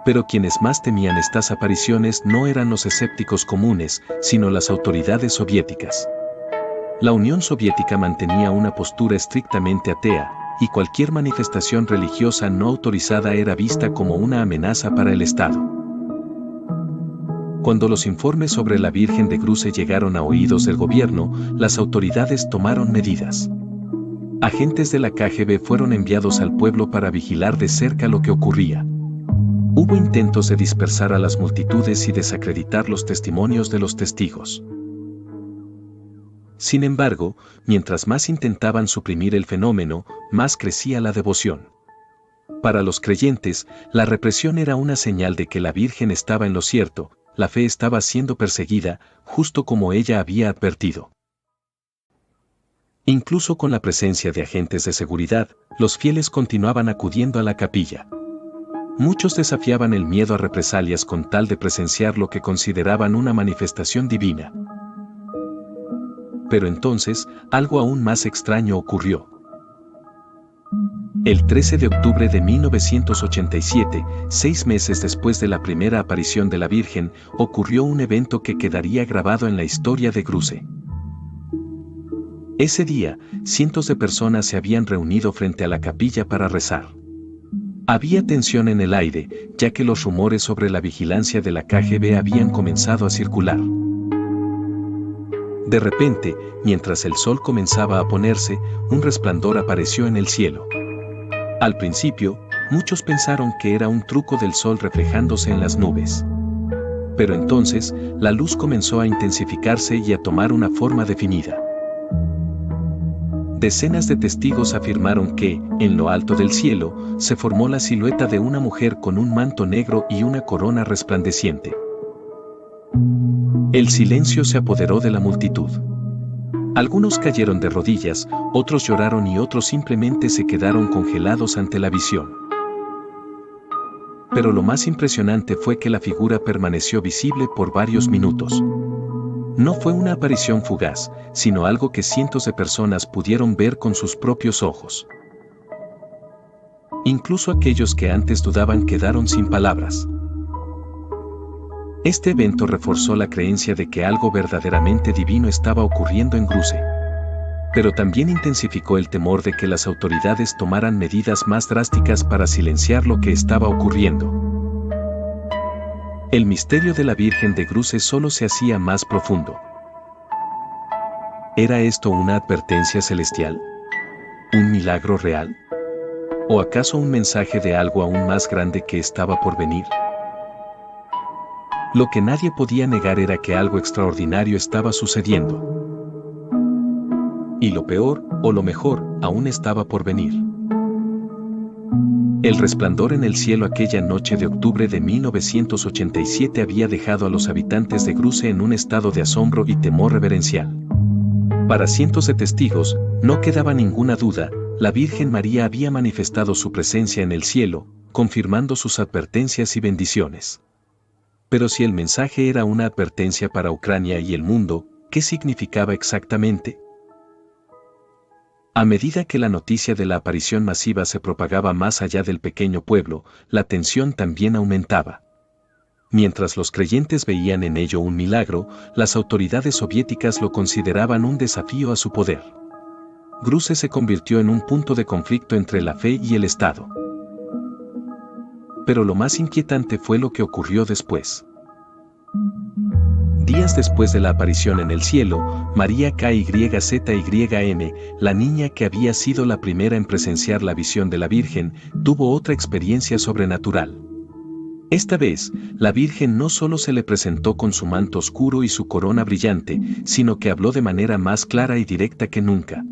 Pero quienes más temían estas apariciones no eran los escépticos comunes, sino las autoridades soviéticas. La Unión Soviética mantenía una postura estrictamente atea, y cualquier manifestación religiosa no autorizada era vista como una amenaza para el Estado. Cuando los informes sobre la Virgen de Gruzia llegaron a oídos del gobierno, las autoridades tomaron medidas. Agentes de la KGB fueron enviados al pueblo para vigilar de cerca lo que ocurría. Hubo intentos de dispersar a las multitudes y desacreditar los testimonios de los testigos. Sin embargo, mientras más intentaban suprimir el fenómeno, más crecía la devoción. Para los creyentes, la represión era una señal de que la Virgen estaba en lo cierto, la fe estaba siendo perseguida, justo como ella había advertido. Incluso con la presencia de agentes de seguridad, los fieles continuaban acudiendo a la capilla. Muchos desafiaban el miedo a represalias con tal de presenciar lo que consideraban una manifestación divina. Pero entonces, algo aún más extraño ocurrió. El 13 de octubre de 1987, 6 meses después de la primera aparición de la Virgen, ocurrió un evento que quedaría grabado en la historia de Gruzia. Ese día, cientos de personas se habían reunido frente a la capilla para rezar. Había tensión en el aire, ya que los rumores sobre la vigilancia de la KGB habían comenzado a circular. De repente, mientras el sol comenzaba a ponerse, un resplandor apareció en el cielo. Al principio, muchos pensaron que era un truco del sol reflejándose en las nubes. Pero entonces, la luz comenzó a intensificarse y a tomar una forma definida. Decenas de testigos afirmaron que, en lo alto del cielo, se formó la silueta de una mujer con un manto negro y una corona resplandeciente. El silencio se apoderó de la multitud. Algunos cayeron de rodillas, otros lloraron y otros simplemente se quedaron congelados ante la visión. Pero lo más impresionante fue que la figura permaneció visible por varios minutos. No fue una aparición fugaz, sino algo que cientos de personas pudieron ver con sus propios ojos. Incluso aquellos que antes dudaban quedaron sin palabras. Este evento reforzó la creencia de que algo verdaderamente divino estaba ocurriendo en Gruze. Pero también intensificó el temor de que las autoridades tomaran medidas más drásticas para silenciar lo que estaba ocurriendo. El misterio de la Virgen de Gruze solo se hacía más profundo. ¿Era esto una advertencia celestial? ¿Un milagro real? ¿O acaso un mensaje de algo aún más grande que estaba por venir? Lo que nadie podía negar era que algo extraordinario estaba sucediendo. Y lo peor, o lo mejor, aún estaba por venir. El resplandor en el cielo aquella noche de octubre de 1987 había dejado a los habitantes de Gruze en un estado de asombro y temor reverencial. Para cientos de testigos, no quedaba ninguna duda, la Virgen María había manifestado su presencia en el cielo, confirmando sus advertencias y bendiciones. Pero si el mensaje era una advertencia para Ucrania y el mundo, ¿qué significaba exactamente? A medida que la noticia de la aparición masiva se propagaba más allá del pequeño pueblo, la tensión también aumentaba. Mientras los creyentes veían en ello un milagro, las autoridades soviéticas lo consideraban un desafío a su poder. Gruze se convirtió en un punto de conflicto entre la fe y el Estado. Pero lo más inquietante fue lo que ocurrió después. Días después de la aparición en el cielo, María KYZYN, la niña que había sido la primera en presenciar la visión de la Virgen, tuvo otra experiencia sobrenatural. Esta vez, la Virgen no solo se le presentó con su manto oscuro y su corona brillante, sino que habló de manera más clara y directa que nunca.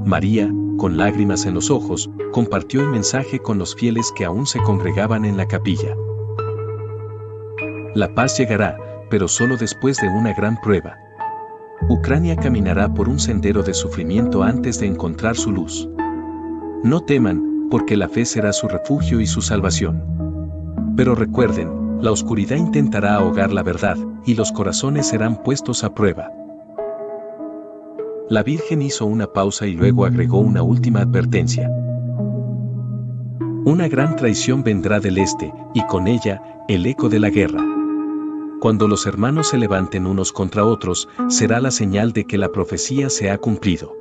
María, con lágrimas en los ojos, compartió el mensaje con los fieles que aún se congregaban en la capilla. La paz llegará, pero solo después de una gran prueba. Ucrania caminará por un sendero de sufrimiento antes de encontrar su luz. No teman, porque la fe será su refugio y su salvación. Pero recuerden, la oscuridad intentará ahogar la verdad, y los corazones serán puestos a prueba. La Virgen hizo una pausa y luego agregó una última advertencia. Una gran traición vendrá del este, y con ella, el eco de la guerra. Cuando los hermanos se levanten unos contra otros, será la señal de que la profecía se ha cumplido.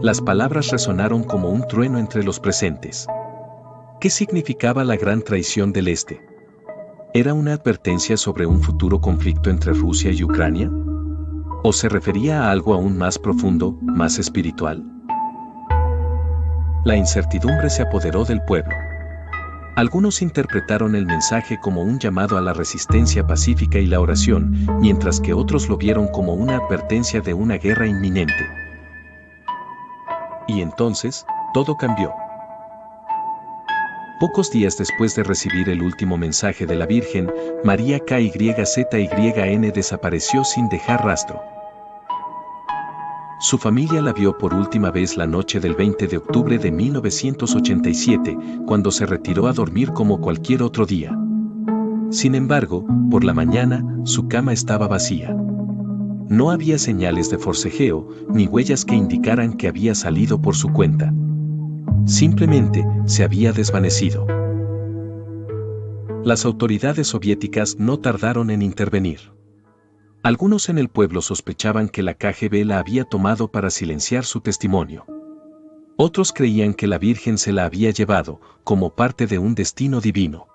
Las palabras resonaron como un trueno entre los presentes. ¿Qué significaba la gran traición del este? ¿Era una advertencia sobre un futuro conflicto entre Rusia y Ucrania? ¿O se refería a algo aún más profundo, más espiritual? La incertidumbre se apoderó del pueblo. Algunos interpretaron el mensaje como un llamado a la resistencia pacífica y la oración, mientras que otros lo vieron como una advertencia de una guerra inminente. Y entonces, todo cambió. Pocos días después de recibir el último mensaje de la Virgen, María KYZYN desapareció sin dejar rastro. Su familia la vio por última vez la noche del 20 de octubre de 1987, cuando se retiró a dormir como cualquier otro día. Sin embargo, por la mañana, su cama estaba vacía. No había señales de forcejeo, ni huellas que indicaran que había salido por su cuenta. Simplemente, se había desvanecido. Las autoridades soviéticas no tardaron en intervenir. Algunos en el pueblo sospechaban que la KGB la había tomado para silenciar su testimonio. Otros creían que la Virgen se la había llevado, como parte de un destino divino.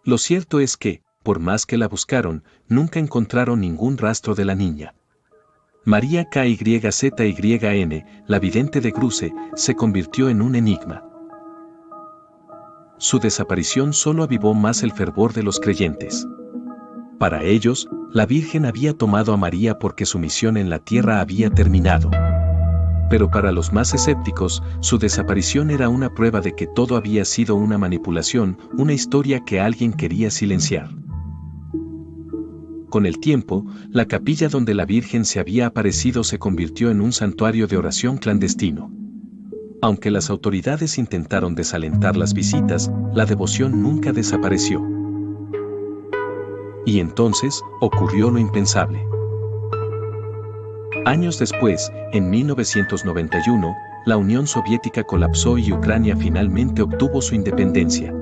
Lo cierto es que, por más que la buscaron, nunca encontraron ningún rastro de la niña. María KYZYN, la vidente de Gruze, se convirtió en un enigma. Su desaparición solo avivó más el fervor de los creyentes. Para ellos, la Virgen había tomado a María porque su misión en la tierra había terminado. Pero para los más escépticos, su desaparición era una prueba de que todo había sido una manipulación, una historia que alguien quería silenciar. Con el tiempo, la capilla donde la Virgen se había aparecido se convirtió en un santuario de oración clandestino. Aunque las autoridades intentaron desalentar las visitas, la devoción nunca desapareció. Y entonces, ocurrió lo impensable. Años después, en 1991, la Unión Soviética colapsó y Ucrania finalmente obtuvo su independencia.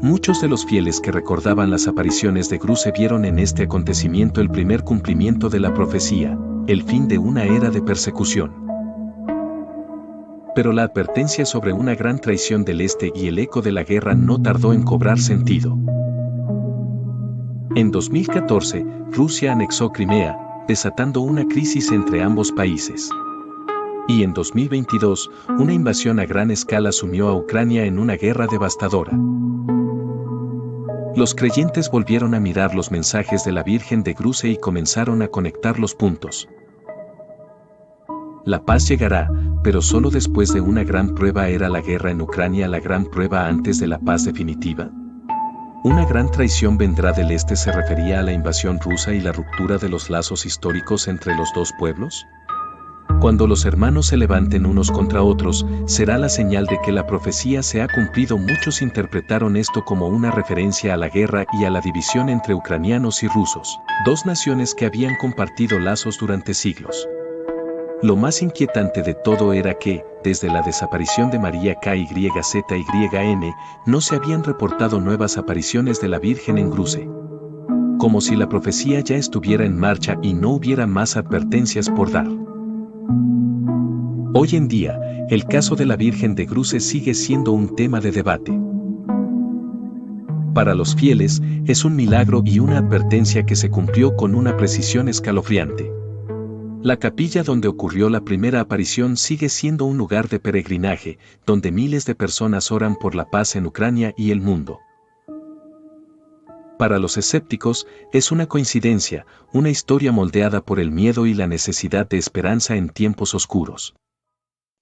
Muchos de los fieles que recordaban las apariciones de Gruse vieron en este acontecimiento el primer cumplimiento de la profecía, el fin de una era de persecución. Pero la advertencia sobre una gran traición del Este y el eco de la guerra no tardó en cobrar sentido. En 2014, Rusia anexó Crimea, desatando una crisis entre ambos países. Y en 2022, una invasión a gran escala sumió a Ucrania en una guerra devastadora. Los creyentes volvieron a mirar los mensajes de la Virgen de Gruse y comenzaron a conectar los puntos. La paz llegará, pero solo después de una gran prueba. ¿Era la guerra en Ucrania la gran prueba antes de la paz definitiva? Una gran traición vendrá del Este. ¿Se refería a la invasión rusa y la ruptura de los lazos históricos entre los dos pueblos? Cuando los hermanos se levanten unos contra otros, será la señal de que la profecía se ha cumplido. Muchos interpretaron esto como una referencia a la guerra y a la división entre ucranianos y rusos, dos naciones que habían compartido lazos durante siglos. Lo más inquietante de todo era que, desde la desaparición de María KYZYN, no se habían reportado nuevas apariciones de la Virgen en Gruse. Como si la profecía ya estuviera en marcha y no hubiera más advertencias por dar. Hoy en día, el caso de la Virgen de Gruse sigue siendo un tema de debate. Para los fieles, es un milagro y una advertencia que se cumplió con una precisión escalofriante. La capilla donde ocurrió la primera aparición sigue siendo un lugar de peregrinaje, donde miles de personas oran por la paz en Ucrania y el mundo. Para los escépticos, es una coincidencia, una historia moldeada por el miedo y la necesidad de esperanza en tiempos oscuros.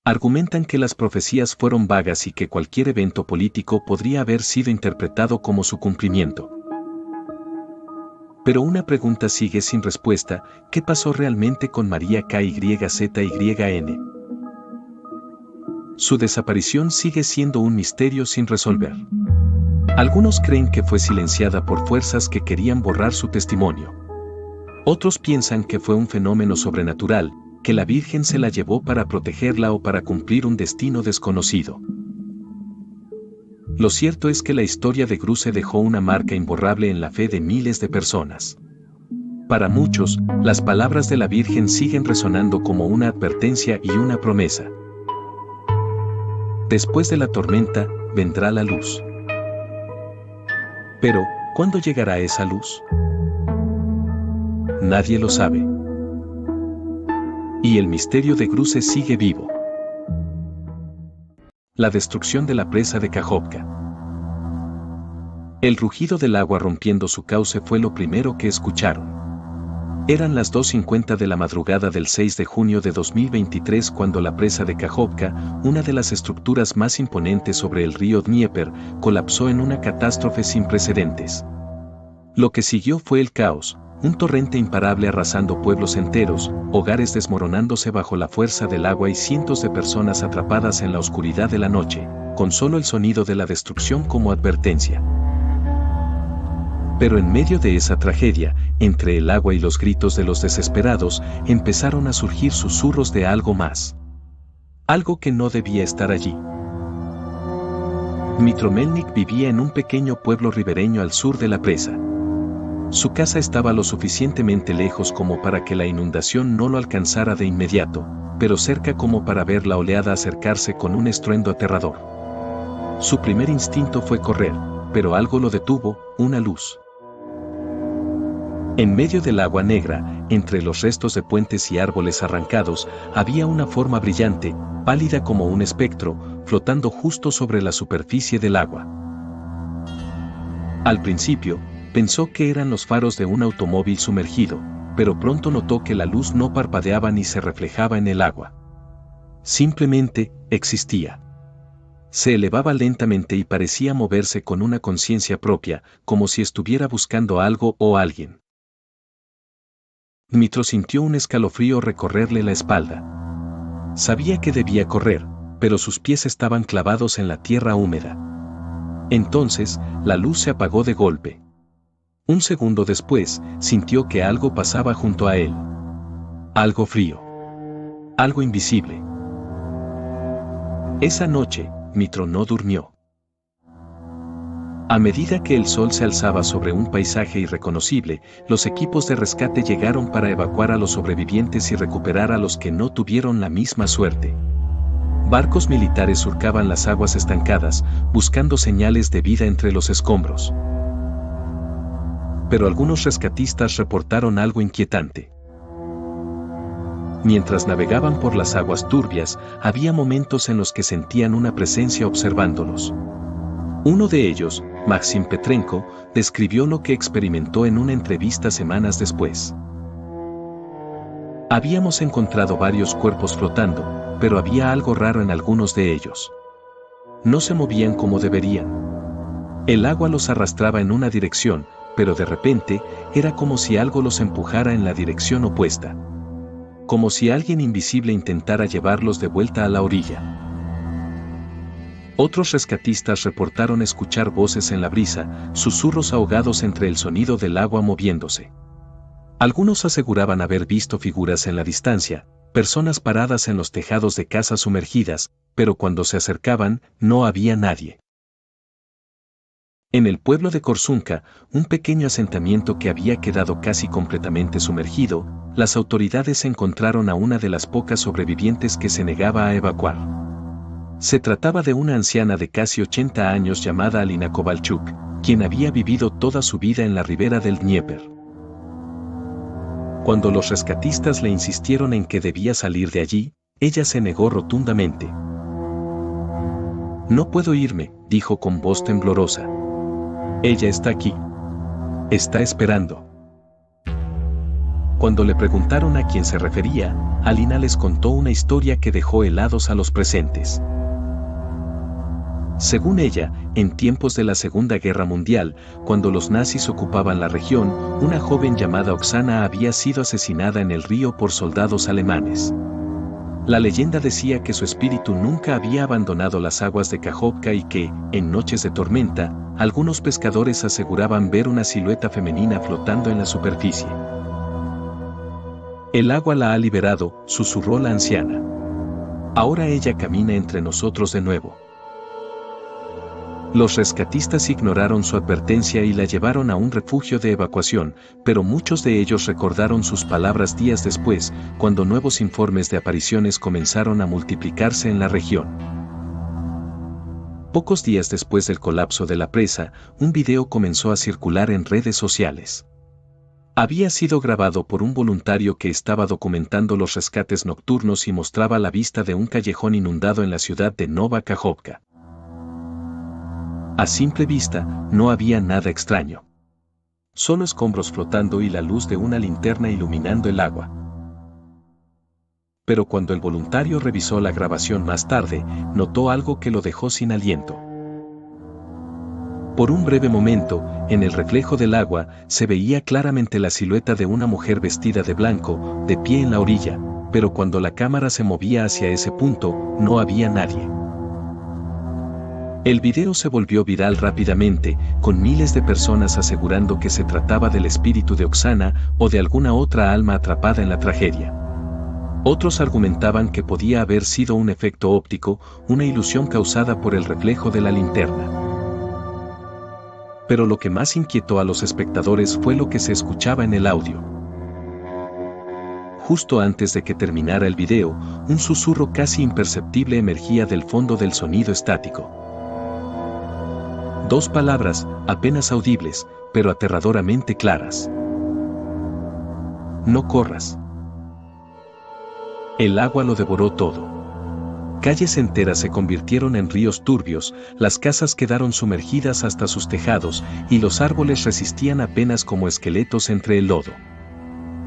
Argumentan que las profecías fueron vagas y que cualquier evento político podría haber sido interpretado como su cumplimiento. Pero una pregunta sigue sin respuesta: ¿qué pasó realmente con María KYZYN? Su desaparición sigue siendo un misterio sin resolver. Algunos creen que fue silenciada por fuerzas que querían borrar su testimonio. Otros piensan que fue un fenómeno sobrenatural, que la Virgen se la llevó para protegerla o para cumplir un destino desconocido. Lo cierto es que la historia de Gruse dejó una marca imborrable en la fe de miles de personas. Para muchos, las palabras de la Virgen siguen resonando como una advertencia y una promesa. Después de la tormenta, vendrá la luz. Pero, ¿cuándo llegará esa luz? Nadie lo sabe. Y el misterio de Gruse sigue vivo. La destrucción de la presa de Kajovka. El rugido del agua rompiendo su cauce fue lo primero que escucharon. Eran las 2:50 de la madrugada del 6 de junio de 2023 cuando la presa de Kajovka, una de las estructuras más imponentes sobre el río Dnieper, colapsó en una catástrofe sin precedentes. Lo que siguió fue el caos, un torrente imparable arrasando pueblos enteros, hogares desmoronándose bajo la fuerza del agua y cientos de personas atrapadas en la oscuridad de la noche, con solo el sonido de la destrucción como advertencia. Pero en medio de esa tragedia, entre el agua y los gritos de los desesperados, empezaron a surgir susurros de algo más. Algo que no debía estar allí. Dmytro Melnik vivía en un pequeño pueblo ribereño al sur de la presa. Su casa estaba lo suficientemente lejos como para que la inundación no lo alcanzara de inmediato, pero cerca como para ver la oleada acercarse con un estruendo aterrador. Su primer instinto fue correr, pero algo lo detuvo: una luz. En medio del agua negra, entre los restos de puentes y árboles arrancados, había una forma brillante, pálida como un espectro, flotando justo sobre la superficie del agua. Al principio, pensó que eran los faros de un automóvil sumergido, pero pronto notó que la luz no parpadeaba ni se reflejaba en el agua. Simplemente, existía. Se elevaba lentamente y parecía moverse con una conciencia propia, como si estuviera buscando algo o alguien. Dmytro sintió un escalofrío recorrerle la espalda. Sabía que debía correr, pero sus pies estaban clavados en la tierra húmeda. Entonces, la luz se apagó de golpe. Un segundo después, sintió que algo pasaba junto a él. Algo frío. Algo invisible. Esa noche, Mitro no durmió. A medida que el sol se alzaba sobre un paisaje irreconocible, los equipos de rescate llegaron para evacuar a los sobrevivientes y recuperar a los que no tuvieron la misma suerte. Barcos militares surcaban las aguas estancadas, buscando señales de vida entre los escombros. Pero algunos rescatistas reportaron algo inquietante. Mientras navegaban por las aguas turbias, había momentos en los que sentían una presencia observándolos. Uno de ellos, Maxim Petrenko, describió lo que experimentó en una entrevista semanas después. Habíamos encontrado varios cuerpos flotando, pero había algo raro en algunos de ellos. No se movían como deberían. El agua los arrastraba en una dirección, pero de repente, era como si algo los empujara en la dirección opuesta. Como si alguien invisible intentara llevarlos de vuelta a la orilla. Otros rescatistas reportaron escuchar voces en la brisa, susurros ahogados entre el sonido del agua moviéndose. Algunos aseguraban haber visto figuras en la distancia, personas paradas en los tejados de casas sumergidas, pero cuando se acercaban, no había nadie. En el pueblo de Korsunka, un pequeño asentamiento que había quedado casi completamente sumergido, las autoridades encontraron a una de las pocas sobrevivientes que se negaba a evacuar. Se trataba de una anciana de casi 80 años llamada Alina Kovalchuk, quien había vivido toda su vida en la ribera del Dnieper. Cuando los rescatistas le insistieron en que debía salir de allí, ella se negó rotundamente. «No puedo irme», dijo con voz temblorosa. «Ella está aquí. Está esperando». Cuando le preguntaron a quién se refería, Alina les contó una historia que dejó helados a los presentes. Según ella, en tiempos de la Segunda Guerra Mundial, cuando los nazis ocupaban la región, una joven llamada Oksana había sido asesinada en el río por soldados alemanes. La leyenda decía que su espíritu nunca había abandonado las aguas de Kajovka y que, en noches de tormenta, algunos pescadores aseguraban ver una silueta femenina flotando en la superficie. «El agua la ha liberado», susurró la anciana. «Ahora ella camina entre nosotros de nuevo». Los rescatistas ignoraron su advertencia y la llevaron a un refugio de evacuación, pero muchos de ellos recordaron sus palabras días después, cuando nuevos informes de apariciones comenzaron a multiplicarse en la región. Pocos días después del colapso de la presa, un video comenzó a circular en redes sociales. Había sido grabado por un voluntario que estaba documentando los rescates nocturnos y mostraba la vista de un callejón inundado en la ciudad de Nova Kajovka. A simple vista, no había nada extraño. Solo escombros flotando y la luz de una linterna iluminando el agua. Pero cuando el voluntario revisó la grabación más tarde, notó algo que lo dejó sin aliento. Por un breve momento, en el reflejo del agua, se veía claramente la silueta de una mujer vestida de blanco, de pie en la orilla, pero cuando la cámara se movía hacia ese punto, no había nadie. El video se volvió viral rápidamente, con miles de personas asegurando que se trataba del espíritu de Oksana o de alguna otra alma atrapada en la tragedia. Otros argumentaban que podía haber sido un efecto óptico, una ilusión causada por el reflejo de la linterna. Pero lo que más inquietó a los espectadores fue lo que se escuchaba en el audio. Justo antes de que terminara el video, un susurro casi imperceptible emergía del fondo del sonido estático. Dos palabras, apenas audibles, pero aterradoramente claras. No corras. El agua lo devoró todo. Calles enteras se convirtieron en ríos turbios, las casas quedaron sumergidas hasta sus tejados y los árboles resistían apenas como esqueletos entre el lodo.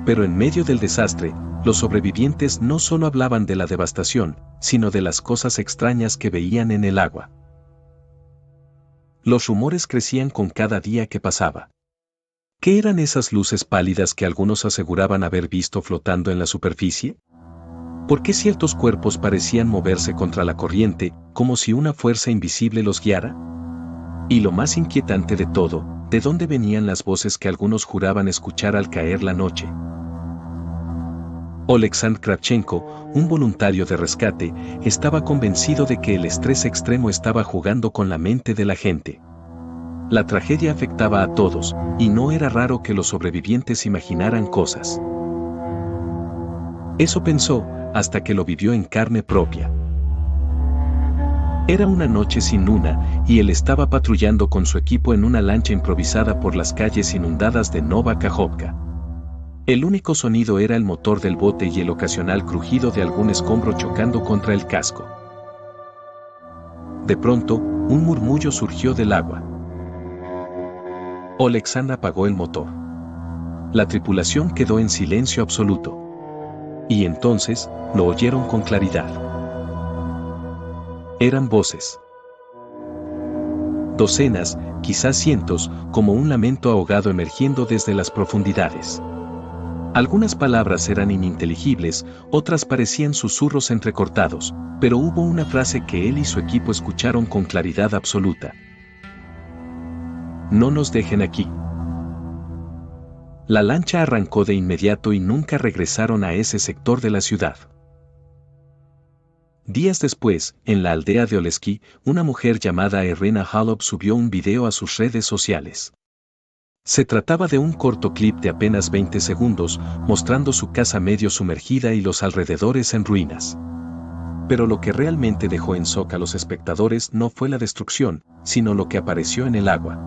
Pero en medio del desastre, los sobrevivientes no solo hablaban de la devastación, sino de las cosas extrañas que veían en el agua. Los rumores crecían con cada día que pasaba. ¿Qué eran esas luces pálidas que algunos aseguraban haber visto flotando en la superficie? ¿Por qué ciertos cuerpos parecían moverse contra la corriente, como si una fuerza invisible los guiara? Y lo más inquietante de todo, ¿De dónde venían las voces que algunos juraban escuchar al caer la noche? Oleksandr Kravchenko, un voluntario de rescate, estaba convencido de que el estrés extremo estaba jugando con la mente de la gente. La tragedia afectaba a todos, y no era raro que los sobrevivientes imaginaran cosas. Eso pensó, hasta que lo vivió en carne propia. Era una noche sin luna, y él estaba patrullando con su equipo en una lancha improvisada por las calles inundadas de Nova Kajovka. El único sonido era el motor del bote y el ocasional crujido de algún escombro chocando contra el casco. De pronto, un murmullo surgió del agua. Oleksandr apagó el motor. La tripulación quedó en silencio absoluto. Y entonces, lo oyeron con claridad. Eran voces. Docenas, quizás cientos, como un lamento ahogado emergiendo desde las profundidades. Algunas palabras eran ininteligibles, otras parecían susurros entrecortados, pero hubo una frase que él y su equipo escucharon con claridad absoluta. No nos dejen aquí. La lancha arrancó de inmediato y nunca regresaron a ese sector de la ciudad. Días después, en la aldea de Oleksky, una mujer llamada Irina Halov subió un video a sus redes sociales. Se trataba de un corto clip de apenas 20 segundos, mostrando su casa medio sumergida y los alrededores en ruinas. Pero lo que realmente dejó en shock a los espectadores no fue la destrucción, sino lo que apareció en el agua.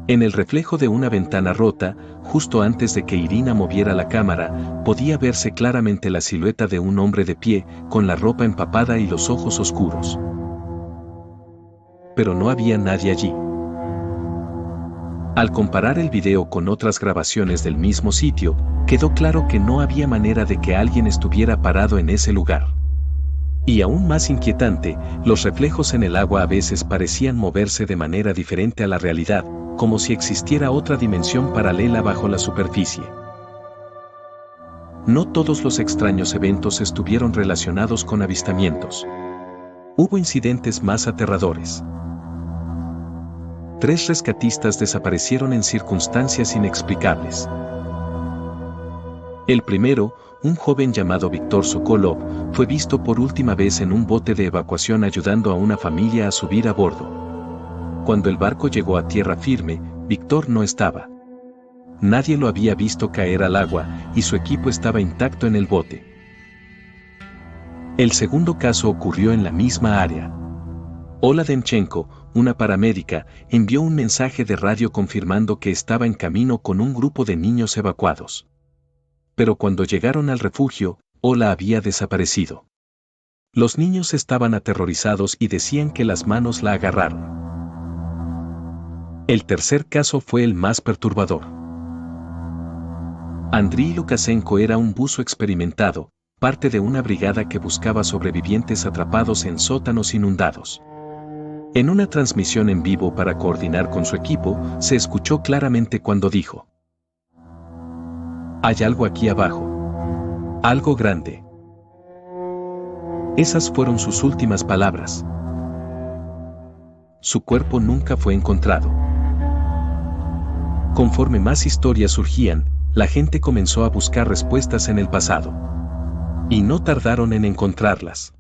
En el reflejo de una ventana rota, justo antes de que Irina moviera la cámara, podía verse claramente la silueta de un hombre de pie, con la ropa empapada y los ojos oscuros. Pero no había nadie allí. Al comparar el video con otras grabaciones del mismo sitio, quedó claro que no había manera de que alguien estuviera parado en ese lugar. Y aún más inquietante, los reflejos en el agua a veces parecían moverse de manera diferente a la realidad, como si existiera otra dimensión paralela bajo la superficie. No todos los extraños eventos estuvieron relacionados con avistamientos. Hubo incidentes más aterradores. 3 rescatistas desaparecieron en circunstancias inexplicables. El primero, un joven llamado Viktor Sokolov, fue visto por última vez en un bote de evacuación ayudando a una familia a subir a bordo. Cuando el barco llegó a tierra firme, Viktor no estaba. Nadie lo había visto caer al agua, y su equipo estaba intacto en el bote. El segundo caso ocurrió en la misma área. Ola Demchenko, una paramédica, envió un mensaje de radio confirmando que estaba en camino con un grupo de niños evacuados. Pero cuando llegaron al refugio, Ola había desaparecido. Los niños estaban aterrorizados y decían que las manos la agarraron. El tercer caso fue el más perturbador. Andriy Lukashenko era un buzo experimentado, parte de una brigada que buscaba sobrevivientes atrapados en sótanos inundados. En una transmisión en vivo para coordinar con su equipo, se escuchó claramente cuando dijo: «Hay algo aquí abajo. Algo grande». Esas fueron sus últimas palabras. Su cuerpo nunca fue encontrado. Conforme más historias surgían, la gente comenzó a buscar respuestas en el pasado. Y no tardaron en encontrarlas.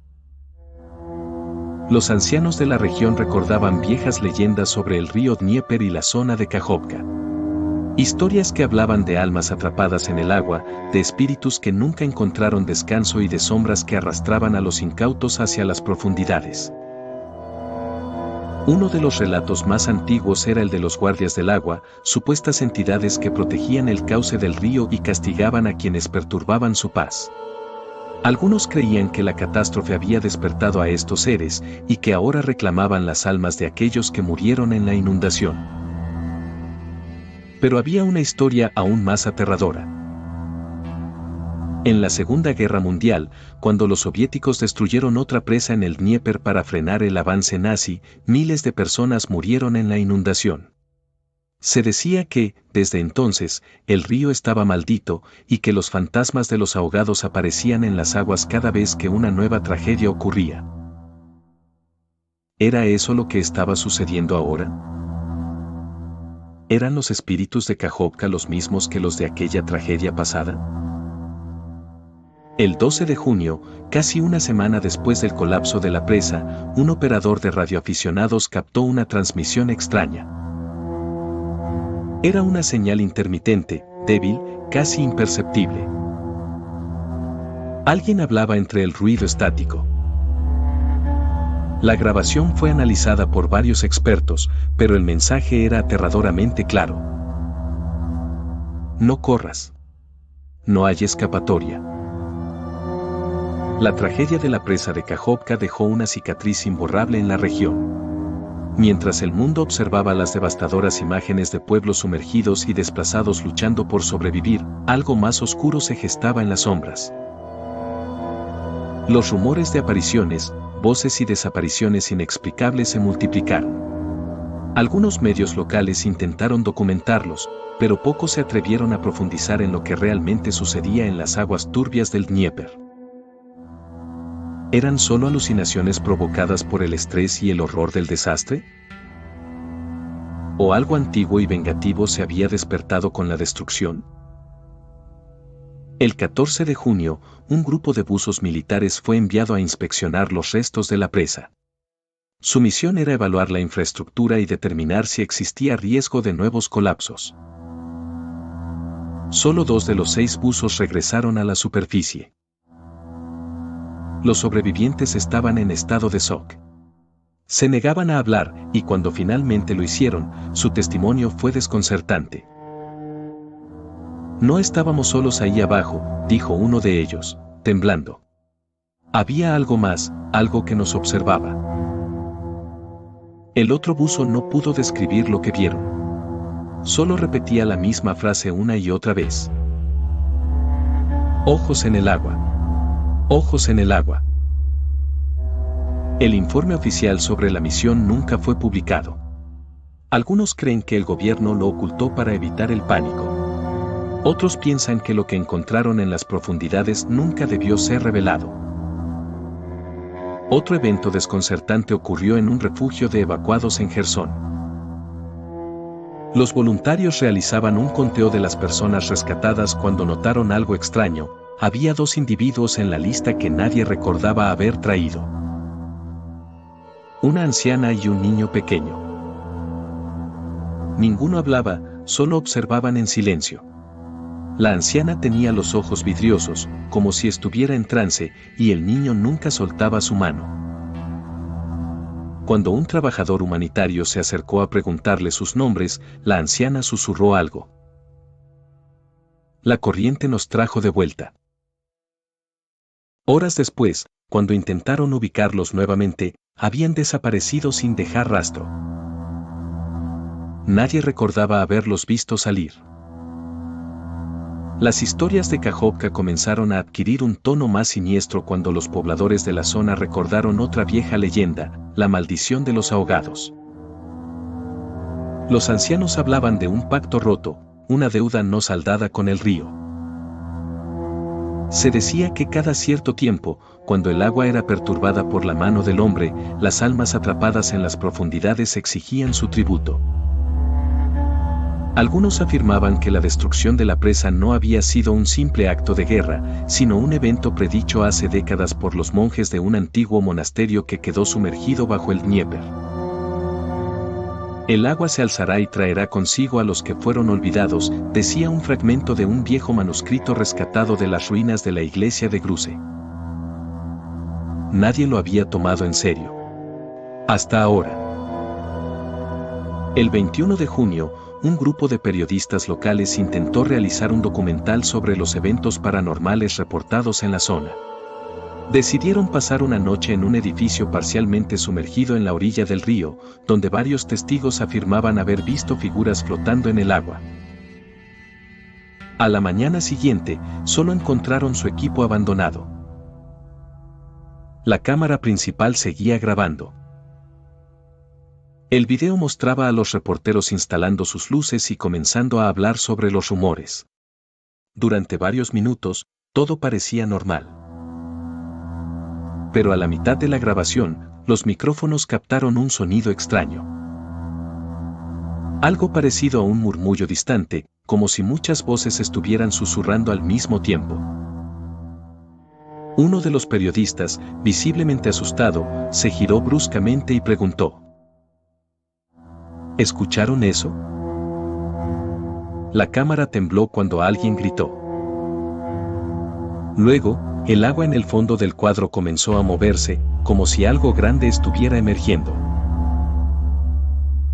Los ancianos de la región recordaban viejas leyendas sobre el río Dnieper y la zona de Kajovka. Historias que hablaban de almas atrapadas en el agua, de espíritus que nunca encontraron descanso y de sombras que arrastraban a los incautos hacia las profundidades. Uno de los relatos más antiguos era el de los guardias del agua, supuestas entidades que protegían el cauce del río y castigaban a quienes perturbaban su paz. Algunos creían que la catástrofe había despertado a estos seres y que ahora reclamaban las almas de aquellos que murieron en la inundación. Pero había una historia aún más aterradora. En la Segunda Guerra Mundial, cuando los soviéticos destruyeron otra presa en el Dnieper para frenar el avance nazi, miles de personas murieron en la inundación. Se decía que, desde entonces, el río estaba maldito y que los fantasmas de los ahogados aparecían en las aguas cada vez que una nueva tragedia ocurría. ¿Era eso lo que estaba sucediendo ahora? ¿Eran los espíritus de Kajovka los mismos que los de aquella tragedia pasada? El 12 de junio, casi una semana después del colapso de la presa, un operador de radioaficionados captó una transmisión extraña. Era una señal intermitente, débil, casi imperceptible. Alguien hablaba entre el ruido estático. La grabación fue analizada por varios expertos, pero el mensaje era aterradoramente claro. No corras. No hay escapatoria. La tragedia de la presa de Kajovka dejó una cicatriz imborrable en la región. Mientras el mundo observaba las devastadoras imágenes de pueblos sumergidos y desplazados luchando por sobrevivir, algo más oscuro se gestaba en las sombras. Los rumores de apariciones, voces y desapariciones inexplicables se multiplicaron. Algunos medios locales intentaron documentarlos, pero pocos se atrevieron a profundizar en lo que realmente sucedía en las aguas turbias del Dnieper. ¿Eran solo alucinaciones provocadas por el estrés y el horror del desastre? ¿O algo antiguo y vengativo se había despertado con la destrucción? El 14 de junio, un grupo de buzos militares fue enviado a inspeccionar los restos de la presa. Su misión era evaluar la infraestructura y determinar si existía riesgo de nuevos colapsos. Solo 2 de los 6 buzos regresaron a la superficie. Los sobrevivientes estaban en estado de shock. Se negaban a hablar y cuando finalmente lo hicieron, su testimonio fue desconcertante. No estábamos solos ahí abajo, dijo uno de ellos, temblando. Había algo más, algo que nos observaba. El otro buzo no pudo describir lo que vieron. Solo repetía la misma frase una y otra vez. Ojos en el agua. Ojos en el agua. El informe oficial sobre la misión nunca fue publicado. Algunos creen que el gobierno lo ocultó para evitar el pánico. Otros piensan que lo que encontraron en las profundidades nunca debió ser revelado. Otro evento desconcertante ocurrió en un refugio de evacuados en Jersón. Los voluntarios realizaban un conteo de las personas rescatadas cuando notaron algo extraño. Había 2 individuos en la lista que nadie recordaba haber traído. Una anciana y un niño pequeño. Ninguno hablaba, solo observaban en silencio. La anciana tenía los ojos vidriosos, como si estuviera en trance, y el niño nunca soltaba su mano. Cuando un trabajador humanitario se acercó a preguntarle sus nombres, la anciana susurró algo. La corriente nos trajo de vuelta. Horas después, cuando intentaron ubicarlos nuevamente, habían desaparecido sin dejar rastro. Nadie recordaba haberlos visto salir. Las historias de Kajovka comenzaron a adquirir un tono más siniestro cuando los pobladores de la zona recordaron otra vieja leyenda, la maldición de los ahogados. Los ancianos hablaban de un pacto roto, una deuda no saldada con el río. Se decía que cada cierto tiempo, cuando el agua era perturbada por la mano del hombre, las almas atrapadas en las profundidades exigían su tributo. Algunos afirmaban que la destrucción de la presa no había sido un simple acto de guerra, sino un evento predicho hace décadas por los monjes de un antiguo monasterio que quedó sumergido bajo el Dnieper. El agua se alzará y traerá consigo a los que fueron olvidados, decía un fragmento de un viejo manuscrito rescatado de las ruinas de la iglesia de Gruze. Nadie lo había tomado en serio. Hasta ahora. El 21 de junio, un grupo de periodistas locales intentó realizar un documental sobre los eventos paranormales reportados en la zona. Decidieron pasar una noche en un edificio parcialmente sumergido en la orilla del río, donde varios testigos afirmaban haber visto figuras flotando en el agua. A la mañana siguiente, solo encontraron su equipo abandonado. La cámara principal seguía grabando. El video mostraba a los reporteros instalando sus luces y comenzando a hablar sobre los rumores. Durante varios minutos, todo parecía normal. Pero a la mitad de la grabación, los micrófonos captaron un sonido extraño. Algo parecido a un murmullo distante, como si muchas voces estuvieran susurrando al mismo tiempo. Uno de los periodistas, visiblemente asustado, se giró bruscamente y preguntó: ¿escucharon eso? La cámara tembló cuando alguien gritó. Luego, el agua en el fondo del cuadro comenzó a moverse, como si algo grande estuviera emergiendo.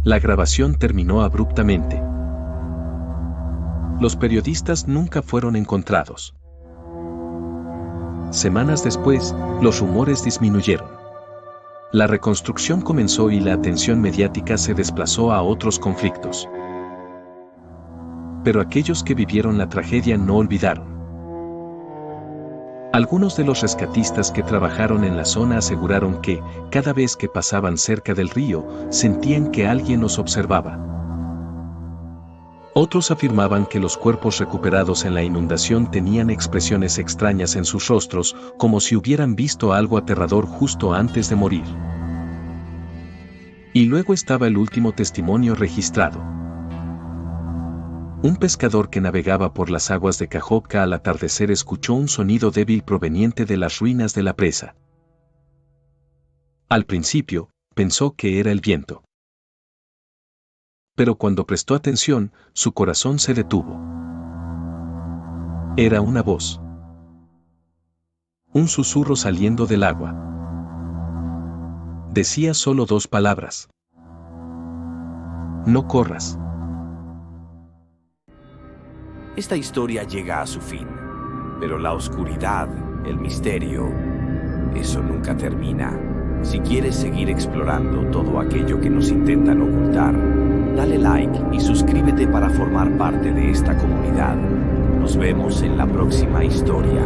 La grabación terminó abruptamente. Los periodistas nunca fueron encontrados. Semanas después, los rumores disminuyeron. La reconstrucción comenzó y la atención mediática se desplazó a otros conflictos. Pero aquellos que vivieron la tragedia no olvidaron. Algunos de los rescatistas que trabajaron en la zona aseguraron que, cada vez que pasaban cerca del río, sentían que alguien los observaba. Otros afirmaban que los cuerpos recuperados en la inundación tenían expresiones extrañas en sus rostros, como si hubieran visto algo aterrador justo antes de morir. Y luego estaba el último testimonio registrado. Un pescador que navegaba por las aguas de Kajovka al atardecer escuchó un sonido débil proveniente de las ruinas de la presa. Al principio, pensó que era el viento. Pero cuando prestó atención, su corazón se detuvo. Era una voz. Un susurro saliendo del agua. Decía solo 2 palabras. No corras. Esta historia llega a su fin, pero la oscuridad, el misterio, eso nunca termina. Si quieres seguir explorando todo aquello que nos intentan ocultar, dale like y suscríbete para formar parte de esta comunidad. Nos vemos en la próxima historia.